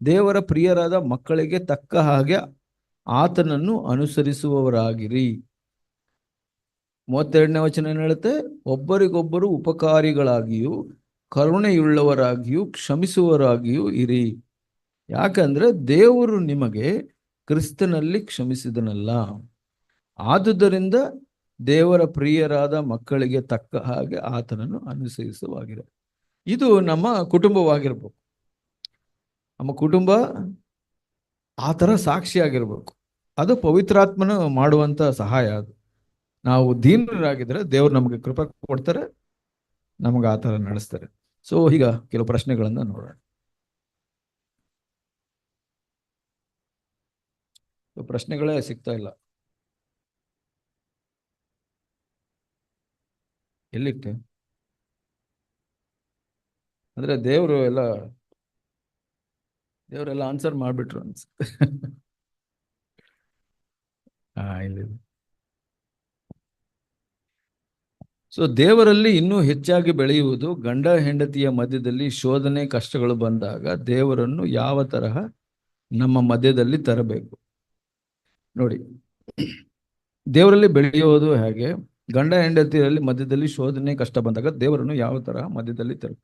ದೇವರ ಪ್ರಿಯರಾದ ಮಕ್ಕಳಿಗೆ ತಕ್ಕ ಹಾಗೆ ಆತನನ್ನು ಅನುಸರಿಸುವವರಾಗಿರಿ. 32ನೇ ವಚನ ಏನ್ ಹೇಳುತ್ತೆ? ಒಬ್ಬರಿಗೊಬ್ಬರು ಉಪಕಾರಿಗಳಾಗಿಯೂ ಕರುಣೆಯುಳ್ಳವರಾಗಿಯೂ ಕ್ಷಮಿಸುವವರಾಗಿಯೂ ಇರಿ. ಯಾಕಂದ್ರೆ ದೇವರು ನಿಮಗೆ ಕ್ರಿಸ್ತನಲ್ಲಿ ಕ್ಷಮಿಸಿದನಲ್ಲ, ಆದುದರಿಂದ ದೇವರ ಪ್ರಿಯರಾದ ಮಕ್ಕಳಿಗೆ ತಕ್ಕ ಹಾಗೆ ಆತನನ್ನು ಅನುಸರಿಸುವಾಗಿರ. ಇದು ನಮ್ಮ ಕುಟುಂಬವಾಗಿರ್ಬೇಕು. ನಮ್ಮ ಕುಟುಂಬ ಆ ಥರ ಸಾಕ್ಷಿಯಾಗಿರ್ಬೇಕು. ಅದು ಪವಿತ್ರಾತ್ಮನು ಮಾಡುವಂತ ಸಹಾಯ. ಅದು ನಾವು ದೀನರಾಗಿದ್ರೆ ದೇವರು ನಮಗೆ ಕೃಪೆ ಕೊಡ್ತಾರೆ, ನಮಗೆ ಆ ಥರ ನಡೆಸ್ತಾರೆ. ಸೊ ಈಗ ಕೆಲವು ಪ್ರಶ್ನೆಗಳನ್ನ ನೋಡೋಣ. ಪ್ರಶ್ನೆಗಳೇ ಸಿಗ್ತಾ ಇಲ್ಲ, ಎಲ್ಲಿಟ್ಟೆ? ಅಂದ್ರೆ ದೇವರೆಲ್ಲ ಆನ್ಸರ್ ಮಾಡ್ಬಿಟ್ರು ಅನ್ಸುತ್ತೆ. ಇಲ್ಲ. ಸೊ ದೇವರಲ್ಲಿ ಇನ್ನೂ ಹೆಚ್ಚಾಗಿ ಬೆಳೆಯುವುದು, ಗಂಡ ಹೆಂಡತಿಯ ಮಧ್ಯದಲ್ಲಿ ಶೋಧನೆ ಕಷ್ಟಗಳು ಬಂದಾಗ ದೇವರನ್ನು ಯಾವ ತರಹ ನಮ್ಮ ಮಧ್ಯದಲ್ಲಿ ತರಬೇಕು. ನೋಡಿ, ದೇವರಲ್ಲಿ ಬೆಳೆಯುವುದು ಹೇಗೆ? ಗಂಡ ಹೆಂಡತಿಯಲ್ಲಿ ಮಧ್ಯದಲ್ಲಿ ಶೋಧನೆ ಕಷ್ಟ ಬಂದಾಗ ದೇವರನ್ನು ಯಾವ ತರಹ ಮಧ್ಯದಲ್ಲಿ ತರಬೇಕು.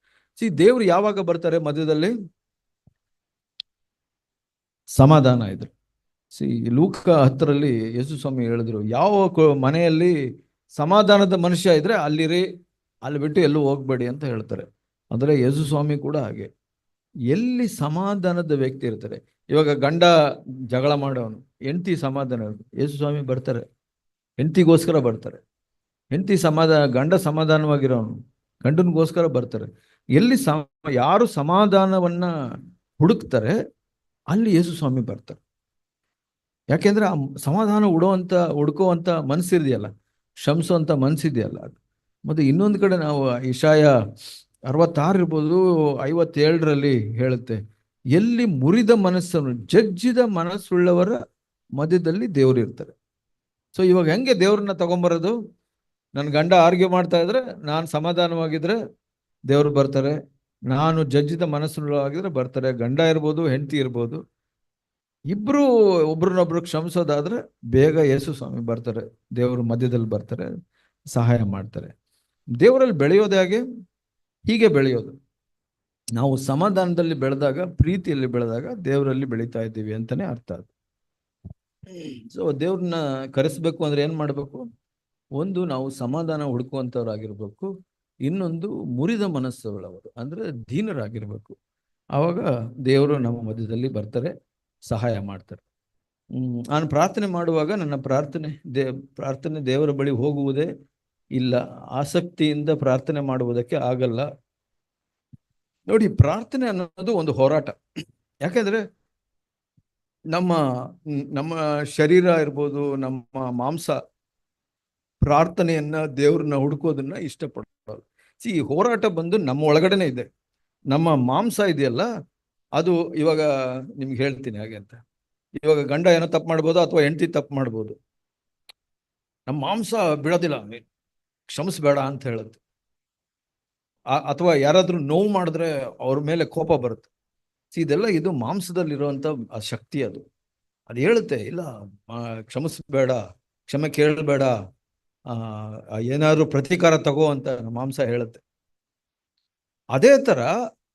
ದೇವರು ಯಾವಾಗ ಬರ್ತಾರೆ ಮಧ್ಯದಲ್ಲಿ? ಸಮಾಧಾನ ಇದ್ರು. ಲೂಕ 10ರಲ್ಲಿ ಯೇಸು ಸ್ವಾಮಿ ಹೇಳಿದ್ರು, ಯಾವ ಮನೆಯಲ್ಲಿ ಸಮಾಧಾನದ ಮನುಷ್ಯ ಇದ್ರೆ ಅಲ್ಲಿರಿ, ಅಲ್ಲಿ ಬಿಟ್ಟು ಎಲ್ಲೂ ಹೋಗ್ಬೇಡಿ ಅಂತ ಹೇಳ್ತಾರೆ. ಅಂದ್ರೆ ಯೇಸು ಸ್ವಾಮಿ ಕೂಡ ಹಾಗೆ, ಎಲ್ಲಿ ಸಮಾಧಾನದ ವ್ಯಕ್ತಿ ಇರ್ತಾರೆ. ಇವಾಗ ಗಂಡ ಜಗಳ ಮಾಡೋನು, ಹೆಂಡತಿ ಸಮಾಧಾನ, ಯೇಸು ಸ್ವಾಮಿ ಬರ್ತಾರೆ, ಹೆಂಡತಿಗೋಸ್ಕರ ಬರ್ತಾರೆ. ಹೆಂಡತಿ ಗಂಡ ಸಮಾಧಾನವಾಗಿರೋನು ಗಂಡನಿಗೋಸ್ಕರ ಬರ್ತಾರೆ. ಎಲ್ಲಿ ಯಾರು ಸಮಾಧಾನವನ್ನ ಹುಡುಕ್ತಾರೆ ಅಲ್ಲಿ ಯೇಸು ಸ್ವಾಮಿ ಬರ್ತಾರೆ. ಯಾಕೆಂದ್ರೆ ಆ ಸಮಾಧಾನ ಹುಡುಕುವಂತ ಮನಸ್ಸಿದೆಯಲ್ಲ, ಶ್ರಮಿಸುವಂತ ಮನಸ್ಸಿದೆಯಲ್ಲ ಅದು. ಮತ್ತೆ ಇನ್ನೊಂದು ಕಡೆ ನಾವು ಇಶಾಯ 66 ಇರ್ಬೋದು, 57ರಲ್ಲಿ ಹೇಳುತ್ತೆ, ಎಲ್ಲಿ ಮುರಿದ ಮನಸ್ಸನ್ನು, ಜಜ್ಜಿದ ಮನಸ್ಸುಳ್ಳವರ ಮಧ್ಯದಲ್ಲಿ ದೇವರು ಇರ್ತಾರೆ. ಸೊ ಇವಾಗ ಹೆಂಗೆ ದೇವ್ರನ್ನ ತಗೊಂಬರೋದು? ನನ್ನ ಗಂಡ ಆರ್ಗ್ಯೂ ಮಾಡ್ತಾ ಇದ್ರೆ ನಾನು ಸಮಾಧಾನವಾಗಿದ್ರೆ ದೇವ್ರು ಬರ್ತಾರೆ, ನಾನು ಜಜ್ಜಿದ ಮನಸ್ಸುಳ್ಳವಾಗಿದ್ರೆ ಬರ್ತಾರೆ. ಗಂಡ ಇರ್ಬೋದು, ಹೆಂಡತಿ ಇರ್ಬೋದು, ಇಬ್ರು ಒಬ್ರನ್ನೊಬ್ರು ಕ್ಷಮಿಸೋದಾದ್ರೆ ಬೇಗ ಯೇಸು ಸ್ವಾಮಿ ಬರ್ತಾರೆ, ದೇವರು ಮಧ್ಯದಲ್ಲಿ ಬರ್ತಾರೆ, ಸಹಾಯ ಮಾಡ್ತಾರೆ. ದೇವರಲ್ಲಿ ಬೆಳೆಯೋದು ಹೇಗೆ? ಹೀಗೆ ಬೆಳೆಯೋದು. ನಾವು ಸಮಾಧಾನದಲ್ಲಿ ಬೆಳೆದಾಗ, ಪ್ರೀತಿಯಲ್ಲಿ ಬೆಳೆದಾಗ ದೇವರಲ್ಲಿ ಬೆಳೀತಾ ಇದ್ದೀವಿ ಅಂತಾನೆ ಅರ್ಥ ಅದು. ಸೊ ದೇವ್ರನ್ನ ಕರೆಸ್ಬೇಕು ಅಂದ್ರೆ ಏನ್ ಮಾಡ್ಬೇಕು? ಒಂದು, ನಾವು ಸಮಾಧಾನ ಹುಡುಕುವಂಥವ್ರಾಗಿರ್ಬೇಕು. ಇನ್ನೊಂದು, ಮುರಿದ ಮನಸ್ಸುಗಳವರು ಅಂದ್ರೆ ದೀನರಾಗಿರ್ಬೇಕು. ಆವಾಗ ದೇವರು ನಮ್ಮ ಮಧ್ಯದಲ್ಲಿ ಬರ್ತಾರೆ, ಸಹಾಯ ಮಾಡ್ತಾರೆ. ನಾನು ಪ್ರಾರ್ಥನೆ ಮಾಡುವಾಗ ನನ್ನ ಪ್ರಾರ್ಥನೆ ದೇವರ ಬಳಿ ಹೋಗುವುದೇ ಇಲ್ಲ, ಆಸಕ್ತಿಯಿಂದ ಪ್ರಾರ್ಥನೆ ಮಾಡುವುದಕ್ಕೆ ಆಗಲ್ಲ. ನೋಡಿ, ಪ್ರಾರ್ಥನೆ ಅನ್ನೋದು ಒಂದು ಹೋರಾಟ. ಯಾಕಂದ್ರೆ ನಮ್ಮ ಶರೀರ ಇರ್ಬೋದು, ನಮ್ಮ ಮಾಂಸ ಪ್ರಾರ್ಥನೆಯನ್ನ, ದೇವ್ರನ್ನ ಹುಡುಕೋದನ್ನ ಇಷ್ಟಪಡೋದು. ಈ ಹೋರಾಟ ಬಂದು ನಮ್ಮ ಒಳಗಡೆನೆ ಇದೆ. ನಮ್ಮ ಮಾಂಸ ಇದೆಯಲ್ಲ, ಅದು ಇವಾಗ ನಿಮ್ಗೆ ಹೇಳ್ತೀನಿ ಹಾಗೆ ಅಂತ. ಇವಾಗ ಗಂಡ ಏನೋ ತಪ್ಪು ಮಾಡ್ಬೋದು, ಅಥವಾ ಹೆಂಡತಿ ತಪ್ಪು ಮಾಡ್ಬೋದು. ನಮ್ಮ ಮಾಂಸ ಬಿಡೋದಿಲ್ಲ, ಕ್ಷಮಿಸ್ಬೇಡ ಅಂತ ಹೇಳುತ್ತೆ. ಅಥವಾ ಯಾರಾದ್ರೂ ನೋವು ಮಾಡಿದ್ರೆ ಅವ್ರ ಮೇಲೆ ಕೋಪ ಬರುತ್ತೆ. ಇದೆಲ್ಲ ಇದು ಮಾಂಸದಲ್ಲಿರುವಂತ ಶಕ್ತಿ. ಅದು ಹೇಳುತ್ತೆ, ಇಲ್ಲ ಕ್ಷಮಿಸ್ಬೇಡ, ಕ್ಷಮೆ ಕೇಳಬೇಡ, ಏನಾದ್ರು ಪ್ರತೀಕಾರ ತಗೋ ಅಂತ ಮಾಂಸ ಹೇಳುತ್ತೆ. ಅದೇ ತರ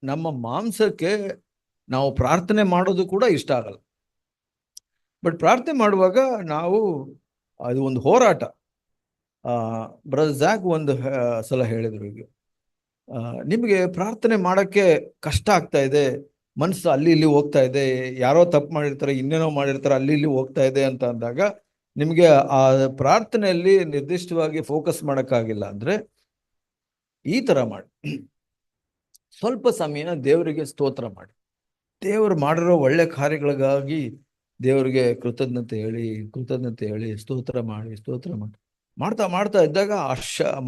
ನಮ್ಮ ಮಾಂಸಕ್ಕೆ ನಾವು ಪ್ರಾರ್ಥನೆ ಮಾಡೋದು ಕೂಡ ಇಷ್ಟ ಆಗಲ್ಲ. ಬಟ್ ಪ್ರಾರ್ಥನೆ ಮಾಡುವಾಗ ನಾವು, ಅದು ಒಂದು ಹೋರಾಟ. ಬ್ರದರ್ ಝ್ಯಾಕ್ ಒಂದು ಸಲ ಹೇಳಿದ್ರು, ಈಗ ನಿಮಗೆ ಪ್ರಾರ್ಥನೆ ಮಾಡಕ್ಕೆ ಕಷ್ಟ ಆಗ್ತಾ ಇದೆ, ಮನಸ್ಸು ಅಲ್ಲಿ ಇಲ್ಲಿ ಹೋಗ್ತಾ ಇದೆ, ಯಾರೋ ತಪ್ಪು ಮಾಡಿರ್ತಾರೆ, ಇನ್ನೇನೋ ಮಾಡಿರ್ತಾರೆ, ಅಲ್ಲಿ ಇಲ್ಲಿ ಹೋಗ್ತಾ ಇದೆ ಅಂತ ಅಂದಾಗ, ನಿಮಗೆ ಆ ಪ್ರಾರ್ಥನೆಯಲ್ಲಿ ನಿರ್ದಿಷ್ಟವಾಗಿ ಫೋಕಸ್ ಮಾಡೋಕ್ಕಾಗಿಲ್ಲ ಅಂದ್ರೆ ಈ ತರ ಮಾಡಿ, ಸ್ವಲ್ಪ ಸಮಯ ದೇವರಿಗೆ ಸ್ತೋತ್ರ ಮಾಡಿ, ದೇವರು ಮಾಡಿರೋ ಒಳ್ಳೆ ಕಾರ್ಯಗಳಿಗಾಗಿ ದೇವರಿಗೆ ಕೃತಜ್ಞತೆ ಹೇಳಿ ಸ್ತೋತ್ರ ಮಾಡಿ ಮಾಡ್ತಾ ಮಾಡ್ತಾ ಇದ್ದಾಗ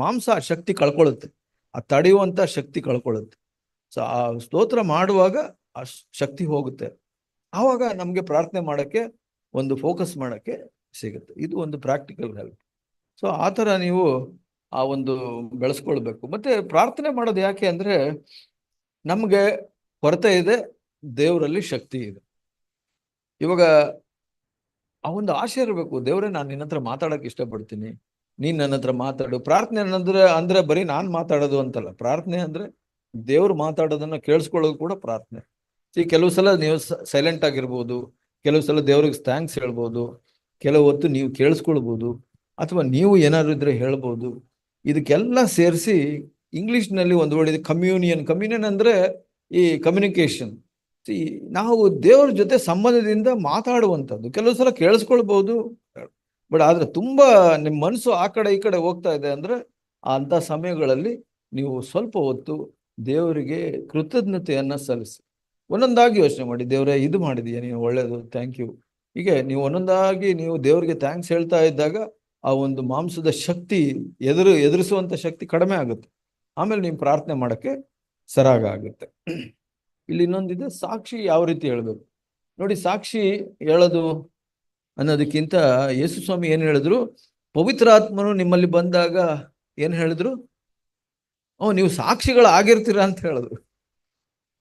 ಮಾಂಸ ಆ ಶಕ್ತಿ ಕಳ್ಕೊಳ್ಳುತ್ತೆ, ಆ ತಡೆಯುವಂತ ಶಕ್ತಿ ಕಳ್ಕೊಳ್ಳುತ್ತೆ. ಸೊ ಆ ಸ್ತೋತ್ರ ಮಾಡುವಾಗ ಆ ಶಕ್ತಿ ಹೋಗುತ್ತೆ. ಆವಾಗ ನಮ್ಗೆ ಪ್ರಾರ್ಥನೆ ಮಾಡಕ್ಕೆ, ಒಂದು ಫೋಕಸ್ ಮಾಡಕ್ಕೆ ಸಿಗುತ್ತೆ. ಇದು ಒಂದು ಪ್ರಾಕ್ಟಿಕಲ್ ಹೆಲ್ಪ್. ಸೊ ಆ ಥರ ನೀವು ಆ ಒಂದು ಬೆಳೆಸ್ಕೊಳ್ಬೇಕು. ಮತ್ತೆ ಪ್ರಾರ್ಥನೆ ಮಾಡೋದು ಯಾಕೆ ಅಂದ್ರೆ, ನಮ್ಗೆ ಕೊರತೆ ಇದೆ, ದೇವರಲ್ಲಿ ಶಕ್ತಿ ಇದೆ. ಇವಾಗ ಆ ಒಂದು ಆಶೆ ಇರಬೇಕು, ದೇವರೇ ನಾನು ನಿನ್ನ ಹತ್ರ ಮಾತಾಡಕ್ಕೆ ಇಷ್ಟಪಡ್ತೀನಿ, ನೀನ್ ನನ್ನ ಹತ್ರ ಮಾತಾಡು. ಪ್ರಾರ್ಥನೆ ಅಂದ್ರೆ ಬರೀ ನಾನ್ ಮಾತಾಡೋದು ಅಂತಲ್ಲ. ಪ್ರಾರ್ಥನೆ ಅಂದ್ರೆ ದೇವ್ರು ಮಾತಾಡೋದನ್ನ ಕೇಳಿಸ್ಕೊಳ್ಳೋದು ಕೂಡ ಪ್ರಾರ್ಥನೆ. ಕೆಲವು ಸಲ ನೀವು ಸೈಲೆಂಟ್ ಆಗಿರ್ಬೋದು, ಕೆಲವು ಸಲ ದೇವ್ರಿಗೆ ಥ್ಯಾಂಕ್ಸ್ ಹೇಳ್ಬೋದು, ಕೆಲವು ಹೊತ್ತು ನೀವು ಕೇಳಿಸ್ಕೊಳ್ಬೋದು, ಅಥವಾ ನೀವು ಏನಾದ್ರು ಇದ್ರೆ ಹೇಳ್ಬೋದು. ಇದಕ್ಕೆಲ್ಲ ಸೇರಿಸಿ ಇಂಗ್ಲಿಷ್ನಲ್ಲಿ ಒಂದು ವರ್ಡ್ ಇದೆ, ಕಮ್ಯೂನಿಯನ್ ಅಂದ್ರೆ ಈ ಕಮ್ಯುನಿಕೇಶನ್. ನಾವು ದೇವ್ರ ಜೊತೆ ಸಂಬಂಧದಿಂದ ಮಾತಾಡುವಂಥದ್ದು. ಕೆಲವು ಸಲ ಕೇಳಿಸ್ಕೊಳ್ಬಹುದು, ಬಟ್ ಆದ್ರೆ ತುಂಬಾ ನಿಮ್ಮ ಮನಸ್ಸು ಆ ಕಡೆ ಈ ಕಡೆ ಹೋಗ್ತಾ ಇದೆ ಅಂದ್ರೆ, ಅಂತ ಸಮಯಗಳಲ್ಲಿ ನೀವು ಸ್ವಲ್ಪ ಹೊತ್ತು ದೇವರಿಗೆ ಕೃತಜ್ಞತೆಯನ್ನ ಸಲ್ಲಿಸಿ. ಒಂದೊಂದಾಗಿ ಯೋಚನೆ ಮಾಡಿ, ದೇವರೇ ಇದು ಮಾಡಿದೀಯ ನೀನು, ಒಳ್ಳೇದು, ಥ್ಯಾಂಕ್ ಯು. ಹೀಗೆ ನೀವು ಒಂದೊಂದಾಗಿ ನೀವು ದೇವರಿಗೆ ಥ್ಯಾಂಕ್ಸ್ ಹೇಳ್ತಾ ಇದ್ದಾಗ ಆ ಒಂದು ಮಾಂಸದ ಶಕ್ತಿ, ಎದುರಿಸುವಂತ ಶಕ್ತಿ ಕಡಿಮೆ ಆಗುತ್ತೆ. ಆಮೇಲೆ ನೀವು ಪ್ರಾರ್ಥನೆ ಮಾಡಕ್ಕೆ ಸರಾಗ ಆಗುತ್ತೆ. ಇಲ್ಲಿ ಇನ್ನೊಂದಿದೆ, ಸಾಕ್ಷಿ ಯಾವ ರೀತಿ ಹೇಳ್ಬೇಕು ನೋಡಿ. ಸಾಕ್ಷಿ ಹೇಳೋದು ಅನ್ನೋದಕ್ಕಿಂತ ಯೇಸು ಸ್ವಾಮಿ ಏನ್ ಹೇಳಿದ್ರು, ಪವಿತ್ರಾತ್ಮನು ನಿಮ್ಮಲ್ಲಿ ಬಂದಾಗ ಏನ್ ಹೇಳಿದ್ರು, ನೀವು ಸಾಕ್ಷಿಗಳಾಗಿರ್ತೀರ ಅಂತ ಹೇಳಿದ್ರು.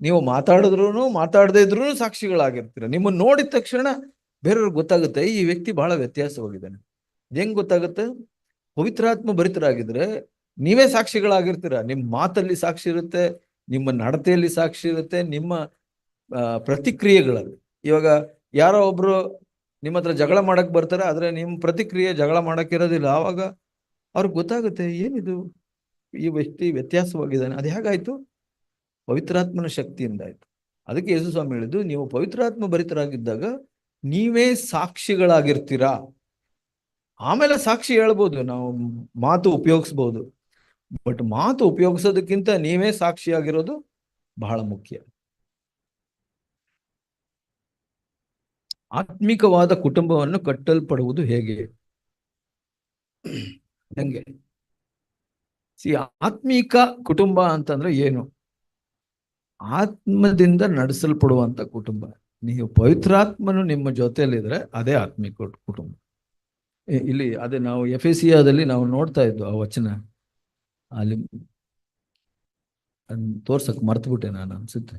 ನೀವು ಮಾತಾಡದೇ ಇದ್ರು ಸಾಕ್ಷಿಗಳಾಗಿರ್ತೀರ. ನಿಮ್ಮನ್ನು ನೋಡಿದ ತಕ್ಷಣ ಬೇರೆಯವ್ರಿಗೆ ಗೊತ್ತಾಗುತ್ತೆ, ಈ ವ್ಯಕ್ತಿ ಬಹಳ ವ್ಯತ್ಯಾಸವಾಗಿದ್ದಾನೆ. ಹೆಂಗ್ ಗೊತ್ತಾಗುತ್ತೆ? ಪವಿತ್ರಾತ್ಮ ಭರಿತರಾಗಿದ್ರೆ ನೀವೇ ಸಾಕ್ಷಿಗಳಾಗಿರ್ತೀರ. ನಿಮ್ಮ ಮಾತಲ್ಲಿ ಸಾಕ್ಷಿ ಇರುತ್ತೆ, ನಿಮ್ಮ ನಡತೆಯಲ್ಲಿ ಸಾಕ್ಷಿ ಇರುತ್ತೆ, ನಿಮ್ಮ ಪ್ರತಿಕ್ರಿಯೆಗಳಲ್ಲಿ. ಇವಾಗ ಯಾರೋ ಒಬ್ರು ನಿಮ್ಮ ಹತ್ರ ಜಗಳ ಮಾಡಕ್ ಬರ್ತಾರೆ, ಆದ್ರೆ ನಿಮ್ಮ ಪ್ರತಿಕ್ರಿಯೆ ಜಗಳ ಮಾಡಕ್ಕಿರೋದಿಲ್ಲ. ಆವಾಗ ಅವ್ರಿಗೆ ಗೊತ್ತಾಗುತ್ತೆ, ಏನಿದು ಈ ವ್ಯಕ್ತಿ ವ್ಯತ್ಯಾಸವಾಗಿದ್ದಾನೆ. ಅದು ಹೇಗಾಯ್ತು? ಪವಿತ್ರಾತ್ಮನ ಶಕ್ತಿಯಿಂದ ಆಯ್ತು. ಅದಕ್ಕೆ ಯೇಸು ಸ್ವಾಮಿ ಹೇಳಿದ್ದು, ನೀವು ಪವಿತ್ರಾತ್ಮ ಭರಿತರಾಗಿದ್ದಾಗ ನೀವೇ ಸಾಕ್ಷಿಗಳಾಗಿರ್ತೀರಾ. ಆಮೇಲೆ ಸಾಕ್ಷಿ ಹೇಳ್ಬೋದು, ನಾವು ಮಾತು ಉಪಯೋಗಿಸ್ಬೋದು, ಬಟ್ ಮಾತು ಉಪಯೋಗಿಸೋದಕ್ಕಿಂತ ನೀವೇ ಸಾಕ್ಷಿಯಾಗಿರೋದು ಬಹಳ ಮುಖ್ಯ. ಆತ್ಮಿಕವಾದ ಕುಟುಂಬವನ್ನು ಕಟ್ಟಲ್ಪಡುವುದು ಹೇಗೆ? ಹೆಂಗೆ? ಆತ್ಮೀಕ ಕುಟುಂಬ ಅಂತಂದ್ರೆ ಏನು? ಆತ್ಮದಿಂದ ನಡೆಸಲ್ಪಡುವಂತ ಕುಟುಂಬ. ನೀವು ಪವಿತ್ರಾತ್ಮನು ನಿಮ್ಮ ಜೊತೆಯಲ್ಲಿದ್ರೆ ಅದೇ ಆತ್ಮಿಕ ಕುಟುಂಬ. ಇಲ್ಲಿ ಅದೇ ನಾವು ಎಫೆಸಿಯಾದಲ್ಲಿ ನಾವು ನೋಡ್ತಾ ಇದ್ವು ಆ ವಚನ, ಅಲ್ಲಿ ತೋರ್ಸಕ್ ಮರ್ತ್ಬಿಟ್ಟೆ ನಾನು ಅನ್ಸುತ್ತೆ.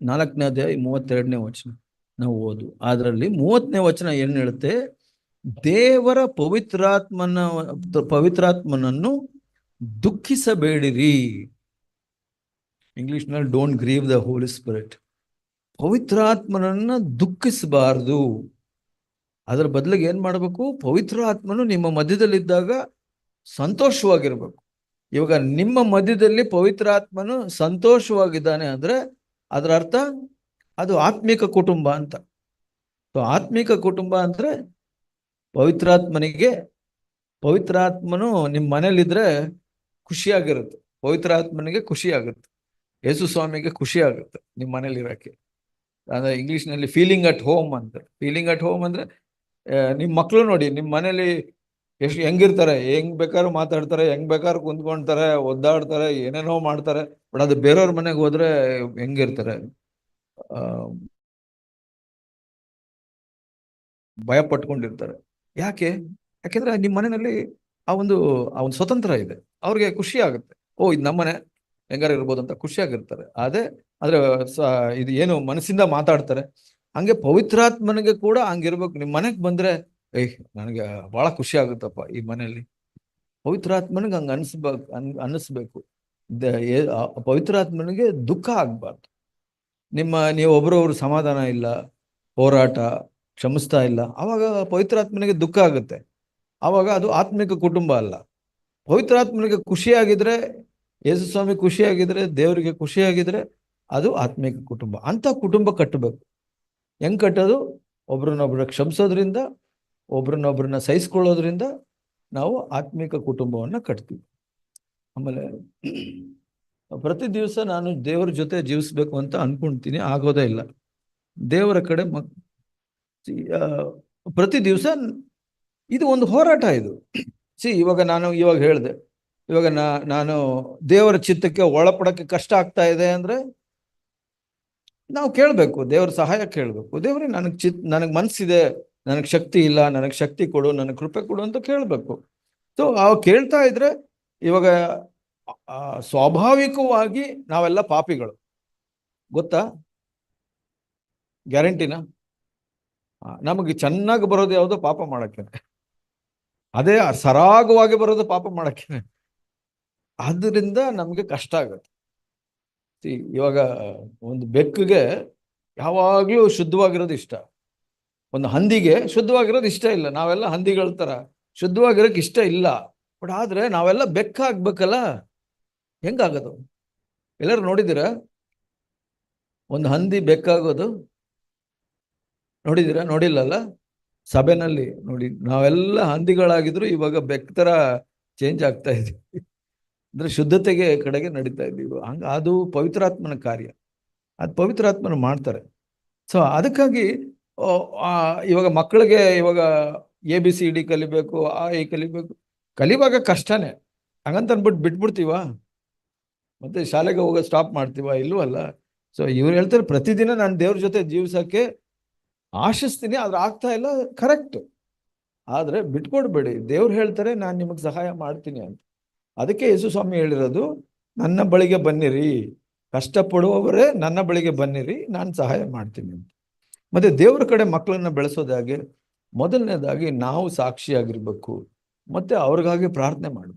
4ನೇ ಅಧ್ಯಾಯ 32ನೇ ವಚನ ನಾವು ಓದು. ಅದರಲ್ಲಿ 30ನೇ ವಚನ ಏನ್ ಹೇಳುತ್ತೆ? ದೇವರ ಪವಿತ್ರಾತ್ಮನನ್ನು ದುಃಖಿಸಬೇಡಿರಿ. ಇಂಗ್ಲಿಷ್ನಲ್ಲಿ don't grieve the holy spirit. ಪವಿತ್ರಾತ್ಮನನ್ನ ದುಃಖಿಸಬಾರ್ದು. ಅದರ ಬದಲಿಗೆ ಏನ್ ಮಾಡಬೇಕು? ಪವಿತ್ರಾತ್ಮನು ನಿಮ್ಮ ಮಧ್ಯದಲ್ಲಿದ್ದಾಗ ಸಂತೋಷವಾಗಿರ್ಬೇಕು. ಇವಾಗ ನಿಮ್ಮ ಮಧ್ಯದಲ್ಲಿ ಪವಿತ್ರಾತ್ಮನು ಸಂತೋಷವಾಗಿದ್ದಾನೆ ಅಂದ್ರೆ ಅದರ ಅರ್ಥ ಅದು ಆತ್ಮಿಕ ಕುಟುಂಬ ಅಂತ. ಆತ್ಮಿಕ ಕುಟುಂಬ ಅಂದ್ರೆ ಪವಿತ್ರಾತ್ಮನು ನಿಮ್ಮ ಮನೇಲಿದ್ರೆ ಖುಷಿಯಾಗಿರುತ್ತೆ. ಪವಿತ್ರಾತ್ಮನಿಗೆ ಖುಷಿ ಆಗುತ್ತೆ, ಯೇಸು ಸ್ವಾಮಿಗೆ ಖುಷಿ ಆಗುತ್ತೆ ನಿಮ್ಮ ಮನೇಲಿ ಇರೋಕ್ಕೆ. ಅಂದ್ರೆ ಇಂಗ್ಲಿಷ್ನಲ್ಲಿ ಫೀಲಿಂಗ್ ಅಟ್ ಹೋಮ್ ಅಂತ. ಫೀಲಿಂಗ್ ಅಟ್ ಹೋಮ್ ಅಂದ್ರೆ ನಿಮ್ಮ ಮಕ್ಕಳು ನೋಡಿ, ನಿಮ್ಮ ಮನೇಲಿ ಎಷ್ಟು ಹೆಂಗಿರ್ತಾರೆ, ಹೆಂಗ್ ಬೇಕಾದ್ರೂ ಮಾತಾಡ್ತಾರೆ, ಹೆಂಗ್ ಬೇಕಾದ್ರೂ ಕುಂತ್ಕೊಳ್ತಾರೆ, ಒದ್ದಾಡ್ತಾರೆ, ಏನೇನೋ ಮಾಡ್ತಾರೆ. ಬಟ್ ಅದು ಬೇರೆಯವ್ರ ಮನೆಗೆ ಹೋದ್ರೆ ಹೆಂಗಿರ್ತಾರೆ? ಭಯ ಪಟ್ಕೊಂಡಿರ್ತಾರೆ. ಯಾಕೆಂದ್ರೆ ನಿಮ್ಮ ಮನೆಯಲ್ಲಿ ಆ ಒಂದು ಸ್ವತಂತ್ರ ಇದೆ, ಅವ್ರಿಗೆ ಖುಷಿ ಆಗುತ್ತೆ. ಓ, ಇದು ನಮ್ಮನೆ, ಹೆಂಗಾರು ಇರ್ಬೋದು ಅಂತ ಖುಷಿಯಾಗಿರ್ತಾರೆ. ಆದ್ರೆ ಇದು ಏನು ಮನಸ್ಸಿಂದ ಮಾತಾಡ್ತಾರೆ. ಹಂಗೆ ಪವಿತ್ರಾತ್ಮನಿಗೆ ಕೂಡ ಹಂಗಿರ್ಬೇಕು. ನಿಮ್ಮ ಮನೆಗೆ ಬಂದ್ರೆ ನನಗೆ ಬಹಳ ಖುಷಿ ಆಗುತ್ತಪ್ಪ ಈ ಮನೆಯಲ್ಲಿ. ಪವಿತ್ರಾತ್ಮನಿಗೆ ಹಂಗ ಅನ್ನಿಸ್ಬೇಕು. ಪವಿತ್ರಾತ್ಮನಿಗೆ ದುಃಖ ಆಗ್ಬಾರ್ದು. ನೀವು ಒಬ್ರೊಬ್ರು ಸಮಾಧಾನ ಇಲ್ಲ, ಹೋರಾಟ, ಕ್ಷಮಿಸ್ತಾ ಇಲ್ಲ, ಅವಾಗ ಪವಿತ್ರಾತ್ಮನಿಗೆ ದುಃಖ ಆಗುತ್ತೆ. ಅವಾಗ ಅದು ಆತ್ಮಿಕ ಕುಟುಂಬ ಅಲ್ಲ. ಪವಿತ್ರಾತ್ಮನಿಗೆ ಖುಷಿಯಾಗಿದ್ರೆ, ಯೇಸು ಸ್ವಾಮಿ ಖುಷಿಯಾಗಿದ್ರೆ, ದೇವರಿಗೆ ಖುಷಿಯಾಗಿದ್ರೆ ಅದು ಆತ್ಮಿಕ ಕುಟುಂಬ. ಅಂತ ಕುಟುಂಬ ಕಟ್ಟಬೇಕು. ಹೆಂಗ್ ಕಟ್ಟೋದು? ಒಬ್ರನ್ನೊಬ್ರ ಕ್ಷಮಿಸೋದ್ರಿಂದ, ಒಬ್ರನ್ನೊಬ್ರನ್ನ ಸಹಿಸ್ಕೊಳ್ಳೋದ್ರಿಂದ ನಾವು ಆತ್ಮಿಕ ಕುಟುಂಬವನ್ನ ಕಟ್ತೀವಿ. ಆಮೇಲೆ ಪ್ರತಿ ದಿವಸ ನಾನು ದೇವರ ಜೊತೆ ಜೀವಿಸ್ಬೇಕು ಅಂತ ಅನ್ಕೊಂತೀನಿ, ಆಗೋದೇ ಇಲ್ಲ. ದೇವರ ಕಡೆ ಪ್ರತಿ ದಿವಸ ಇದು ಒಂದು ಹೋರಾಟ. ಇದು ಇವಾಗ ಹೇಳಿದೆ, ಇವಾಗ ನಾನು ದೇವರ ಚಿತ್ತಕ್ಕೆ ಒಳಪಡಕ್ಕೆ ಕಷ್ಟ ಆಗ್ತಾ ಇದೆ ಅಂದ್ರೆ ನಾವು ಕೇಳಬೇಕು, ದೇವರ ಸಹಾಯ ಕೇಳಬೇಕು. ದೇವರೇ ನನಗೆ ಮನಸ್ಸಿದೆ, ನನಗೆ ಶಕ್ತಿ ಇಲ್ಲ, ನನಗೆ ಶಕ್ತಿ ಕೊಡು, ನನಗೆ ಕೃಪೆ ಕೊಡು ಅಂತ ಕೇಳಬೇಕು. ಸೊ ಕೇಳ್ತಾ ಇದ್ರೆ ಇವಾಗ ಸ್ವಾಭಾವಿಕವಾಗಿ ನಾವೆಲ್ಲ ಪಾಪಿಗಳು, ಗೊತ್ತಾ? ಗ್ಯಾರಂಟಿನಾ? ನಮಗೆ ಚೆನ್ನಾಗಿ ಬರೋದು ಯಾವುದೋ ಪಾಪ ಮಾಡಕ್ಕೆ, ಅದೇ ಸರಾಗವಾಗಿ ಬರೋದು ಪಾಪ ಮಾಡಕ್ಕೆ. ಆದ್ರಿಂದ ನಮ್ಗೆ ಕಷ್ಟ ಆಗುತ್ತೆ. ಇವಾಗ ಒಂದು ಬೆಕ್ಕಿಗೆ ಯಾವಾಗ್ಲೂ ಶುದ್ಧವಾಗಿರೋದು ಇಷ್ಟ, ಒಂದು ಹಂದಿಗೆ ಶುದ್ಧವಾಗಿರೋದು ಇಷ್ಟ ಇಲ್ಲ. ನಾವೆಲ್ಲ ಹಂದಿಗಳ ತರ ಶುದ್ಧವಾಗಿರೋಕೆ ಇಷ್ಟ ಇಲ್ಲ. ಬಟ್ ಆದ್ರೆ ನಾವೆಲ್ಲ ಬೆಕ್ಕಾಗ್ಬೇಕಲ್ಲ, ಹೆಂಗಾಗದು? ಎಲ್ಲರೂ ನೋಡಿದ್ದೀರಾ ಒಂದು ಹಂದಿ ಬೆಕ್ಕಾಗೋದು? ನೋಡಿದ್ದೀರಾ? ನೋಡಿಲ್ಲಲ್ಲ? ಸಭೆನಲ್ಲಿ ನೋಡಿ, ನಾವೆಲ್ಲ ಹಂದಿಗಳಾಗಿದ್ರು ಇವಾಗ ಬೆಕ್ಕ ತರ ಚೇಂಜ್ ಆಗ್ತಾ ಇದೀವಿ. ಅಂದ್ರೆ ಶುದ್ಧತೆಗೆ ಕಡೆಗೆ ನಡೀತಾ ಇದ್ದೀವಿ. ಅದು ಪವಿತ್ರಾತ್ಮನ ಕಾರ್ಯ, ಅದು ಪವಿತ್ರಾತ್ಮನ ಮಾಡ್ತಾರೆ. ಸೊ ಅದಕ್ಕಾಗಿ ಇವಾಗ ಮಕ್ಕಳಿಗೆ ಇವಾಗ ABCD ಕಲಿಬೇಕು, A ಕಲಿಬೇಕು, ಕಲಿವಾಗ ಕಷ್ಟನೇ. ಹಂಗಂತ ಅನ್ಬಿಟ್ಟು ಬಿಟ್ಬಿಡ್ತೀವ, ಮತ್ತೆ ಶಾಲೆಗೆ ಹೋಗೋದು ಸ್ಟಾಪ್ ಮಾಡ್ತೀವ? ಇಲ್ವಲ್ಲ. ಸೊ ಇವ್ರು ಹೇಳ್ತಾರೆ ಪ್ರತಿದಿನ ನಾನು ದೇವ್ರ ಜೊತೆ ಜೀವಿಸಕ್ಕೆ ಆಶಿಸ್ತೀನಿ, ಆದ್ರೆ ಆಗ್ತಾ ಇಲ್ಲ. ಕರೆಕ್ಟ್, ಆದ್ರೆ ಬಿಟ್ಕೊಡ್ಬೇಡಿ. ದೇವ್ರು ಹೇಳ್ತಾರೆ ನಾನು ನಿಮಗೆ ಸಹಾಯ ಮಾಡ್ತೀನಿ ಅಂತ. ಅದಕ್ಕೆ ಯೇಸು ಸ್ವಾಮಿ ಹೇಳಿರೋದು, ನನ್ನ ಬಳಿಗೆ ಬನ್ನಿರಿ, ಕಷ್ಟಪಡುವವರೇ ನನ್ನ ಬಳಿಗೆ ಬನ್ನಿರಿ, ನಾನು ಸಹಾಯ ಮಾಡ್ತೀನಿ ಅಂತ. ಮತ್ತೆ ದೇವರ ಕಡೆ ಮಕ್ಕಳನ್ನ ಬೆಳೆಸೋದಾಗೆ ಮೊದಲನೇದಾಗಿ ನಾವು ಸಾಕ್ಷಿಯಾಗಿರ್ಬೇಕು. ಮತ್ತೆ ಅವ್ರಿಗಾಗಿ ಪ್ರಾರ್ಥನೆ ಮಾಡಿ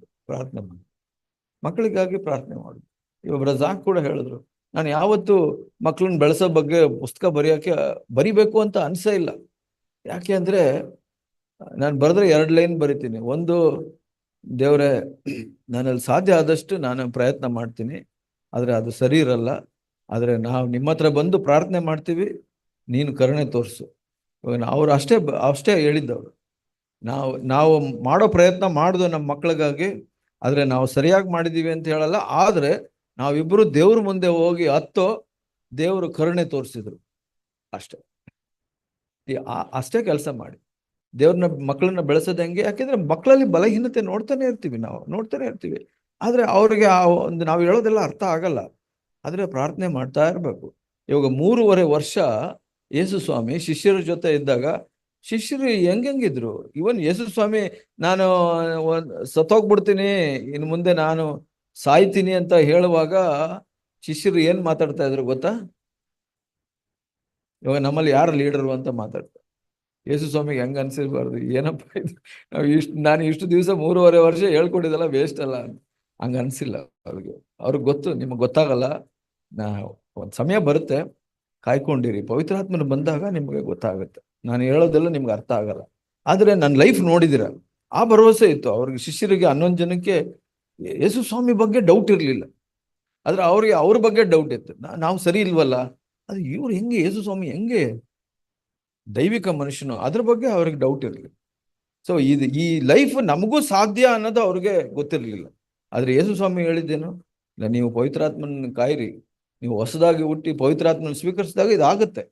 ಮಕ್ಕಳಿಗಾಗಿ ಪ್ರಾರ್ಥನೆ ಮಾಡು. ಇವಾಗ ರಜಾಕ್ ಕೂಡ ಹೇಳಿದ್ರು, ನಾನು ಯಾವತ್ತು ಮಕ್ಕಳನ್ನ ಬೆಳೆಸೋ ಬಗ್ಗೆ ಪುಸ್ತಕ ಬರಿಬೇಕು ಅಂತ ಅನ್ಸೇ ಇಲ್ಲ. ಯಾಕೆ ಅಂದ್ರೆ ನಾನು ಬರೆದ್ರೆ 2 ಲೈನ್ ಬರಿತೀನಿ. ಒಂದು, ದೇವರೇ, ನನ್ನಲ್ಲಿ ಸಾಧ್ಯ ಆದಷ್ಟು ನಾನು ಪ್ರಯತ್ನ ಮಾಡ್ತೀನಿ, ಆದರೆ ಅದು ಸರಿ ಇರಲ್ಲ. ಆದರೆ ನಾವು ನಿಮ್ಮ ಹತ್ರ ಬಂದು ಪ್ರಾರ್ಥನೆ ಮಾಡ್ತೀವಿ, ನೀನು ಕರುಣೆ ತೋರಿಸು. ಅವ್ರು ಅಷ್ಟೇ ಹೇಳಿದ್ದವರು. ನಾವು ಮಾಡೋ ಪ್ರಯತ್ನ ಮಾಡೋದು ನಮ್ಮ ಮಕ್ಕಳಿಗಾಗಿ, ಆದರೆ ನಾವು ಸರಿಯಾಗಿ ಮಾಡಿದ್ದೀವಿ ಅಂತ ಹೇಳಲ್ಲ. ಆದರೆ ನಾವಿಬ್ಬರು ದೇವ್ರ ಮುಂದೆ ಹೋಗಿ ದೇವರು ಕರುಣೆ ತೋರಿಸಿದ್ರು ಅಷ್ಟೇ. ಅಷ್ಟೇ ಕೆಲಸ ಮಾಡಿ ಮಕ್ಕಳನ್ನ ಬೆಳೆಸೋದು ಹೆಂಗೆ? ಯಾಕೆಂದ್ರೆ ಮಕ್ಕಳಲ್ಲಿ ಬಲಹೀನತೆ ನೋಡ್ತಾನೆ ಇರ್ತೀವಿ. ಆದ್ರೆ ಅವ್ರಿಗೆ ನಾವು ಹೇಳೋದೆಲ್ಲ ಅರ್ಥ ಆಗಲ್ಲ. ಆದ್ರೆ ಪ್ರಾರ್ಥನೆ ಮಾಡ್ತಾ ಇರ್ಬೇಕು. ಇವಾಗ 3.5 ವರ್ಷ ಯೇಸು ಸ್ವಾಮಿ ಶಿಷ್ಯರ ಜೊತೆ ಇದ್ದಾಗ ಶಿಷ್ಯರು ಹೆಂಗಿದ್ರು. ಇವನ್ ಯೇಸು ಸ್ವಾಮಿ ನಾನು ಸತ್ತೋಗ್ಬಿಡ್ತೀನಿ, ಇನ್ನು ಮುಂದೆ ನಾನು ಸಾಯ್ತೀನಿ ಅಂತ ಹೇಳುವಾಗ ಶಿಷ್ಯರು ಏನ್ ಮಾತಾಡ್ತಾ ಇದ್ರು ಗೊತ್ತಾ? ಇವಾಗ ನಮ್ಮಲ್ಲಿ ಯಾರು ಲೀಡರು ಅಂತ ಮಾತಾಡ್ತಾರೆ. ಯೇಸು ಸ್ವಾಮಿಗೆ ಹೆಂಗ ಅನ್ಸಿರ್ಬಾರ್ದು, ಏನಪ್ಪ ಇದು, ನಾನು ಇಷ್ಟು ದಿವಸ 3.5 ವರ್ಷ ಹೇಳ್ಕೊಟ್ಟಿದ್ದಲ್ಲ ವೇಸ್ಟ್ ಅಲ್ಲ ಅಂತ. ಹಂಗ ಅನ್ಸಿಲ್ಲ ಅವ್ರಿಗೆ ಗೊತ್ತು, ನಿಮ್ಗೆ ಗೊತ್ತಾಗಲ್ಲ. ಒಂದ್ ಸಮಯ ಬರುತ್ತೆ, ಕಾಯ್ಕೊಂಡಿರಿ. ಪವಿತ್ರಾತ್ಮನ ಬಂದಾಗ ನಿಮ್ಗೆ ಗೊತ್ತಾಗುತ್ತೆ. ನಾನು ಹೇಳೋದೆಲ್ಲ ನಿಮ್ಗೆ ಅರ್ಥ ಆಗಲ್ಲ, ಆದ್ರೆ ನನ್ನ ಲೈಫ್ ನೋಡಿದಿರ. ಆ ಭರವಸೆ ಇತ್ತು ಅವ್ರಿಗೆ. ಶಿಷ್ಯರಿಗೆ 11 ಜನಕ್ಕೆ ಯೇಸು ಸ್ವಾಮಿ ಬಗ್ಗೆ ಡೌಟ್ ಇರ್ಲಿಲ್ಲ, ಆದ್ರೆ ಅವ್ರಿಗೆ ಅವ್ರ ಬಗ್ಗೆ ಡೌಟ್ ಇತ್ತು. ನಾವು ಸರಿ ಇಲ್ವಲ್ಲ, ಅದು ಇವ್ರು ಹೆಂಗೆ, ಯೇಸು ಸ್ವಾಮಿ ಹೆಂಗೆ ದೈವಿಕ ಮನುಷ್ಯನು, ಅದ್ರ ಬಗ್ಗೆ ಅವ್ರಿಗೆ ಡೌಟ್ ಇರಲಿಲ್ಲ. ಸೊ ಈ ಲೈಫ್ ನಮಗೂ ಸಾಧ್ಯ ಅನ್ನೋದು ಅವ್ರಿಗೆ ಗೊತ್ತಿರಲಿಲ್ಲ. ಆದ್ರೆ ಯೇಸು ಸ್ವಾಮಿ ಹೇಳಿದ್ದೇನು? ಇಲ್ಲ, ನೀವು ಪವಿತ್ರಾತ್ಮನ ಕಾಯಿರಿ, ನೀವು ಹೊಸದಾಗಿ ಹುಟ್ಟಿ ಪವಿತ್ರಾತ್ಮನ ಸ್ವೀಕರಿಸಿದಾಗ ಇದಾಗುತ್ತೆ,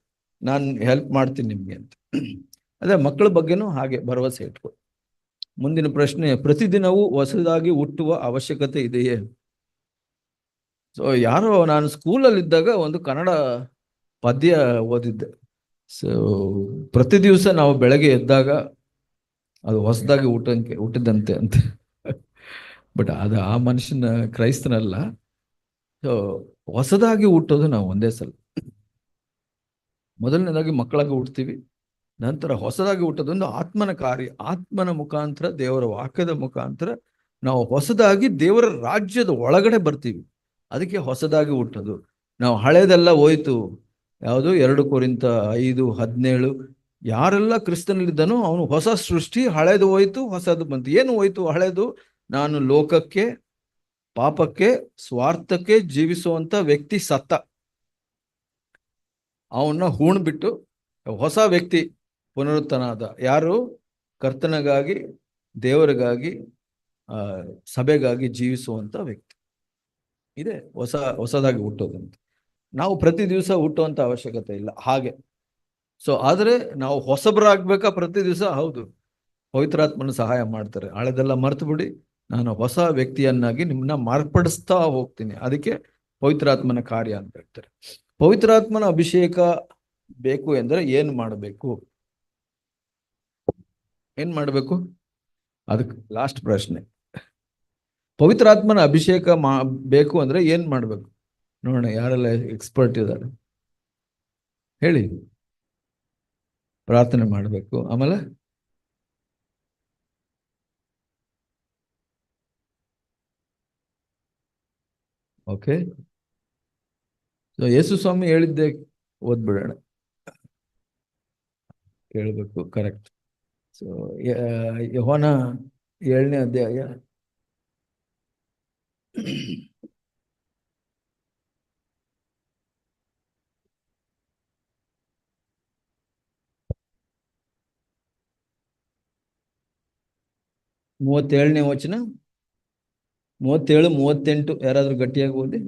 ನಾನು ಹೆಲ್ಪ್ ಮಾಡ್ತೀನಿ ನಿಮ್ಗೆ ಅಂತ. ಅದೇ ಮಕ್ಕಳ ಬಗ್ಗೆನೂ ಹಾಗೆ ಭರವಸೆ ಇಟ್ಕೊ. ಮುಂದಿನ ಪ್ರಶ್ನೆ, ಪ್ರತಿದಿನವೂ ಹೊಸದಾಗಿ ಹುಟ್ಟುವ ಅವಶ್ಯಕತೆ ಇದೆಯೇ? ಸೊ ನಾನು ಸ್ಕೂಲಲ್ಲಿದ್ದಾಗ ಒಂದು ಕನ್ನಡ ಪದ್ಯ ಓದಿದ್ದೆ. ಸೊ ಪ್ರತಿ ದಿವಸ ನಾವು ಬೆಳಗ್ಗೆ ಎದ್ದಾಗ ಅದು ಹೊಸದಾಗಿ ಹುಟ್ಟಿದಂತೆ ಅಂತ. ಬಟ್ ಅದು ಆ ಮನುಷ್ಯನ ಕ್ರೈಸ್ತನಲ್ಲ. ಸೊ ಹೊಸದಾಗಿ ಹುಟ್ಟೋದು ನಾವು ಒಂದೇ ಸಲ. ಮೊದಲನೇದಾಗಿ ಮಕ್ಕಳಾಗಿ ಹುಡ್ತೀವಿ, ನಂತರ ಹೊಸದಾಗಿ ಹುಟ್ಟೋದೊಂದು ಆತ್ಮನ ಕಾರ್ಯ. ಆತ್ಮನ ಮುಖಾಂತರ, ದೇವರ ವಾಕ್ಯದ ಮುಖಾಂತರ ನಾವು ಹೊಸದಾಗಿ ದೇವರ ರಾಜ್ಯದ ಒಳಗಡೆ ಬರ್ತೀವಿ. ಅದಕ್ಕೆ ಹೊಸದಾಗಿ ಹುಟ್ಟೋದು. ನಾವು ಹಳೇದೆಲ್ಲ ಹೋಯ್ತು. ಯಾವುದು 2 ಕೊರಿಂಥ 5:17, ಯಾರೆಲ್ಲ ಕ್ರಿಸ್ತನಲ್ಲಿದ್ದನೋ ಅವನು ಹೊಸ ಸೃಷ್ಟಿ, ಹಳೇದು ಹೋಯ್ತು ಹೊಸದು ಬಂತು. ಏನು ಹೋಯ್ತು? ಹಳೇದು, ನಾನು ಲೋಕಕ್ಕೆ, ಪಾಪಕ್ಕೆ, ಸ್ವಾರ್ಥಕ್ಕೆ ಜೀವಿಸುವಂತ ವ್ಯಕ್ತಿ ಸತ್ತ. ಅವನ್ನ ಹೂಣ್ಬಿಟ್ಟು ಹೊಸ ವ್ಯಕ್ತಿ ಪುನರುತ್ಥಾನ. ಯಾರು? ಕರ್ತನಿಗಾಗಿ, ದೇವರಿಗಾಗಿ, ಸಭೆಗಾಗಿ ಜೀವಿಸುವಂತ ವ್ಯಕ್ತಿ. ಇದೆ ಹೊಸದಾಗಿ ಹುಟ್ಟೋದಂತ. ನಾವು ಪ್ರತಿ ದಿವಸ ಹುಟ್ಟುವಂತ ಅವಶ್ಯಕತೆ ಇಲ್ಲ ಹಾಗೆ. ಸೊ ಆದ್ರೆ ನಾವು ಹೊಸಬರಾಗ್ಬೇಕಾ ಪ್ರತಿ ದಿವಸ? ಹೌದು, ಪವಿತ್ರಾತ್ಮನ ಸಹಾಯ ಮಾಡ್ತಾರೆ. ಹಳೆದೆಲ್ಲ ಮರ್ತು ಬಿಡಿ, ನಾನು ಹೊಸ ವ್ಯಕ್ತಿಯನ್ನಾಗಿ ನಿಮ್ಮನ್ನ ಮಾರ್ಪಡಿಸ್ತಾ ಹೋಗ್ತೀನಿ. ಅದಕ್ಕೆ ಪವಿತ್ರಾತ್ಮನ ಕಾರ್ಯ ಅಂತ ಹೇಳ್ತಾರೆ. ಪವಿತ್ರಾತ್ಮನ ಅಭಿಷೇಕ ಬೇಕು ಎಂದ್ರೆ ಏನ್ ಮಾಡಬೇಕು? ಅದಕ್ಕೆ ಲಾಸ್ಟ್ ಪ್ರಶ್ನೆ. ಪವಿತ್ರಾತ್ಮನ ಅಭಿಷೇಕ ಬೇಕು ಅಂದ್ರೆ ಏನ್ ಮಾಡ್ಬೇಕು? ನೋಡೋಣ ಯಾರೆಲ್ಲ ಎಕ್ಸ್ಪರ್ಟ್ ಇದ್ದಾರೆ ಹೇಳಿ. ಪ್ರಾರ್ಥನೆ ಮಾಡಬೇಕು, ಆಮೇಲೆ ಓಕೆ. ಸೊ ಯೇಸು ಸ್ವಾಮಿ ಹೇಳಿದ್ದೆ ಓದ್ಬಿಡೋಣ, ಕೇಳಬೇಕು. ಕರೆಕ್ಟ್. ಸೊ ಯೋಹಾನ 7ನೇ ಅಧ್ಯಾಯ 37ನೇ ವಚನ, 37, 38 ಯಾರಾದ್ರೂ ಗಟ್ಟಿಯಾಗಿ ಓದಿ.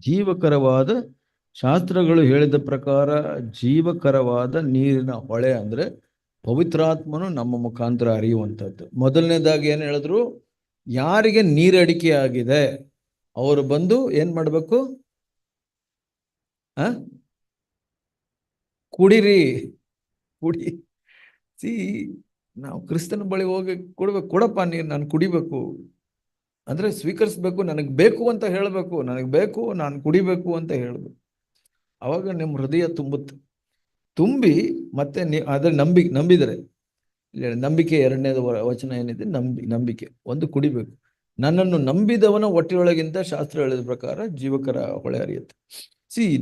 ಜೀವಕರವಾದ, ಶಾಸ್ತ್ರಗಳು ಹೇಳಿದ ಪ್ರಕಾರ ಜೀವಕರವಾದ ನೀರಿನ ಹೊಳೆ ಅಂದ್ರೆ ಪವಿತ್ರಾತ್ಮನು ನಮ್ಮ ಮುಖಾಂತರ ಹರಿಯುವಂಥದ್ದು. ಮೊದಲನೇದಾಗಿ ಏನ್ ಹೇಳಿದ್ರು? ಯಾರಿಗೆ ನೀರಡಿಕೆ ಆಗಿದೆ ಅವರು ಬಂದು ಏನ್ ಮಾಡ್ಬೇಕು? ಕುಡಿರಿ. ಸಿ ನಾವು ಕ್ರಿಸ್ತನ ಬಳಿ ಹೋಗಿ ಕೊಡ್ಬೇಕು, ಕೊಡಪ್ಪ ನೀರು ನಾನು ಕುಡಿಬೇಕು ಅಂದ್ರೆ ಸ್ವೀಕರಿಸ್ಬೇಕು, ನನಗೆ ಬೇಕು ಅಂತ ಹೇಳಬೇಕು, ನನಗೆ ಬೇಕು ನಾನು ಕುಡಿಬೇಕು ಅಂತ ಹೇಳಬೇಕು. ಅವಾಗ ನಿಮ್ಮ ಹೃದಯ ತುಂಬುತ್ತೆ. ತುಂಬಿ ಮತ್ತೆ ಅದ್ರ ನಂಬಿದರೆ ನಂಬಿಕೆ ಎರಡನೇದು ವಚನ ಏನಿದೆ, ನಂಬಿಕೆ ಒಂದು ಕುಡಿಬೇಕು. ನನ್ನನ್ನು ನಂಬಿದವನ ಹೊಟ್ಟೆಯೊಳಗಿಂತ ಶಾಸ್ತ್ರ ಹೇಳಿದ ಪ್ರಕಾರ ಜೀವಕರ ಹೊಳೆ ಹರಿಯುತ್ತೆ.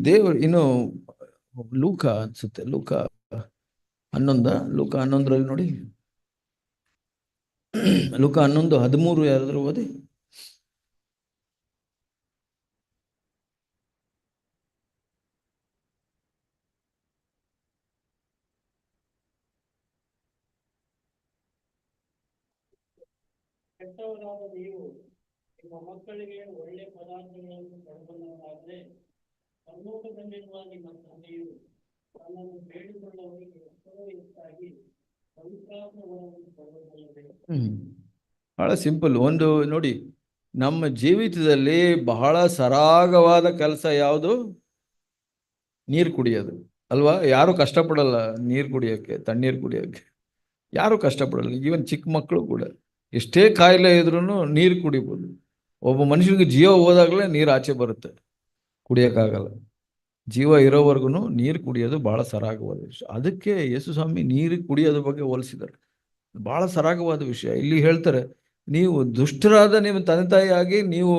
ದೇವರು ಇನ್ನು ಲೂಕ ಅನ್ಸುತ್ತೆ, ಲೂಕ 11ರಲ್ಲಿ ನೋಡಿ, ಲೂಕ 11:13 ಯಾರಾದ್ರೂ ಓದಿ. ಕೆಟ್ಟವರಾದ ನೀವು ನಿಮ್ಮ ಮಕ್ಕಳಿಗೆ ಒಳ್ಳೆ ಪದಾರ್ಥಗಳನ್ನು ಕೊಡಬಲ್ಲವರಾದರೆ ಪರಲೋಕದಲ್ಲಿರುವ ನಿಮ್ಮ ತಂದೆಯು ತನ್ನನ್ನು ಬೇಡಿಕೊಳ್ಳುವವರಿಗೆ ಎಷ್ಟೋ ಹೆಚ್ಚಾಗಿ ಪವಿತ್ರಾತ್ಮಗಳನ್ನು ಕೊಡಬಲ್ಲವೇ. ಬಹಳ ಸಿಂಪಲ್. ಒಂದು ನೋಡಿ, ನಮ್ಮ ಜೀವಿತದಲ್ಲಿ ಬಹಳ ಸರಾಗವಾದ ಕೆಲಸ ಯಾವುದು? ನೀರು ಕುಡಿಯೋದು ಅಲ್ವಾ? ಯಾರು ಕಷ್ಟಪಡಲ್ಲ ನೀರು ಕುಡಿಯೋಕ್ಕೆ, ತಣ್ಣೀರು ಕುಡಿಯೋಕ್ಕೆ ಯಾರು ಕಷ್ಟಪಡಲ್ಲ. ಈವನ್ ಚಿಕ್ಕ ಮಕ್ಕಳು ಕೂಡ ಎಷ್ಟೇ ಕಾಯಿಲೆ ಇದ್ರೂ ನೀರು ಕುಡಿಬೋದು. ಒಬ್ಬ ಮನುಷ್ಯನಿಗೆ ಜೀವ ಹೋದಾಗಲೇ ನೀರು ಆಚೆ ಬರುತ್ತೆ, ಕುಡಿಯೋಕ್ಕಾಗಲ್ಲ. ಜೀವ ಇರೋವರೆಗೂ ನೀರು ಕುಡಿಯೋದು ಬಹಳ ಸರಾಗವಾದ ವಿಷಯ. ಅದಕ್ಕೆ ಯೇಸು ಸ್ವಾಮಿ ನೀರು ಕುಡಿಯೋದ್ರ ಬಗ್ಗೆ ಹೋಲಿಸಿದ್ದಾರೆ. ಬಹಳ ಸರಾಗವಾದ ವಿಷಯ. ಇಲ್ಲಿ ಹೇಳ್ತಾರೆ, ನೀವು ದುಷ್ಟರಾದ ನಿಮ್ಮ ತಂದೆ ತಾಯಿಯಾಗಿ ನೀವು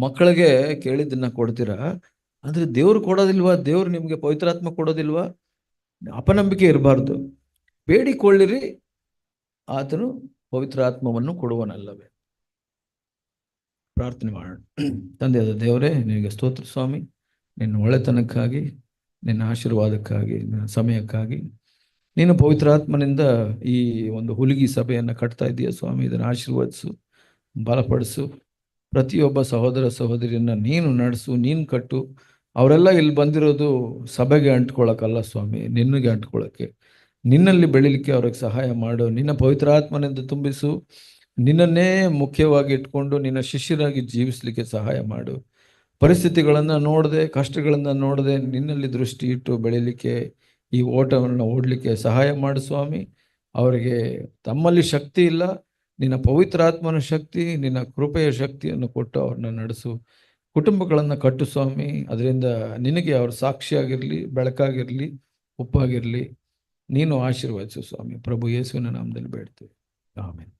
ಮಕ್ಕಳಿಗೆ ಕೇಳಿದ್ದನ್ನ ಕೊಡ್ತೀರಾ, ಅಂದ್ರೆ ದೇವ್ರು ಕೊಡೋದಿಲ್ವಾ? ದೇವ್ರು ನಿಮ್ಗೆ ಪವಿತ್ರಾತ್ಮ ಕೊಡೋದಿಲ್ವಾ? ಅಪನಂಬಿಕೆ ಇರಬಾರ್ದು. ಬೇಡಿಕೊಳ್ಳಿರಿ, ಆತನು ಪವಿತ್ರಾತ್ಮವನ್ನು ಕೊಡುವನಲ್ಲವೇ. ಪ್ರಾರ್ಥನೆ ಮಾಡೋಣ. ತಂದೆಯಾದ ದೇವರೇ, ನಿನಗೆ ಸ್ತೋತ್ರ ಸ್ವಾಮಿ, ನಿನ್ನ ಒಳ್ಳೆತನಕ್ಕಾಗಿ, ನಿನ್ನ ಆಶೀರ್ವಾದಕ್ಕಾಗಿ, ನಿನ್ನ ಸಮಯಕ್ಕಾಗಿ. ನೀನು ಪವಿತ್ರಾತ್ಮನಿಂದ ಈ ಒಂದು ಹುಲಿಗಿ ಸಭೆಯನ್ನು ಕಟ್ತಾ ಇದೀಯ ಸ್ವಾಮಿ. ಇದನ್ನು ಆಶೀರ್ವದಿಸು, ಬಲಪಡಿಸು. ಪ್ರತಿಯೊಬ್ಬ ಸಹೋದರ ಸಹೋದರಿಯನ್ನ ನೀನು ನಡೆಸು, ನೀನು ಕಟ್ಟು. ಅವರೆಲ್ಲ ಇಲ್ಲಿ ಬಂದಿರೋದು ಸಭೆಗೆ ಅಂಟ್ಕೊಳ್ಳೋಕ್ಕಲ್ಲ ಸ್ವಾಮಿ, ನಿನ್ನಗೆ ಅಂಟ್ಕೊಳ್ಳೋಕ್ಕೆ, ನಿನ್ನಲ್ಲಿ ಬೆಳಿಲಿಕ್ಕೆ ಅವ್ರಿಗೆ ಸಹಾಯ ಮಾಡು. ನಿನ್ನ ಪವಿತ್ರಾತ್ಮನಿಂದ ತುಂಬಿಸು. ನಿನ್ನನ್ನೇ ಮುಖ್ಯವಾಗಿ ಇಟ್ಕೊಂಡು ನಿನ್ನ ಶಿಷ್ಯರಾಗಿ ಜೀವಿಸಲಿಕ್ಕೆ ಸಹಾಯ ಮಾಡು. ಪರಿಸ್ಥಿತಿಗಳನ್ನು ನೋಡದೆ, ಕಷ್ಟಗಳನ್ನು ನೋಡದೆ, ನಿನ್ನಲ್ಲಿ ದೃಷ್ಟಿ ಇಟ್ಟು ಬೆಳೀಲಿಕ್ಕೆ, ಈ ಓಟವನ್ನು ಓಡಲಿಕ್ಕೆ ಸಹಾಯ ಮಾಡು ಸ್ವಾಮಿ. ಅವರಿಗೆ ತಮ್ಮಲ್ಲಿ ಶಕ್ತಿ ಇಲ್ಲ, ನಿನ್ನ ಪವಿತ್ರಾತ್ಮನ ಶಕ್ತಿ, ನಿನ್ನ ಕೃಪೆಯ ಶಕ್ತಿಯನ್ನು ಕೊಟ್ಟು ಅವ್ರನ್ನ ನಡೆಸು. ಕುಟುಂಬಗಳನ್ನು ಕಟ್ಟು ಸ್ವಾಮಿ. ಅದರಿಂದ ನಿನಗೆ ಅವ್ರ ಸಾಕ್ಷಿಯಾಗಿರಲಿ, ಬೆಳಕಾಗಿರಲಿ, ಉಪ್ಪಾಗಿರಲಿ. ನೀನು ಆಶೀರ್ವದಿಸು ಸ್ವಾಮಿ. ಪ್ರಭು ಯೇಸುವಿನ ನಾಮದಲ್ಲಿ ಬೇಡ್ತೇವೆ, ಆಮೆನ್.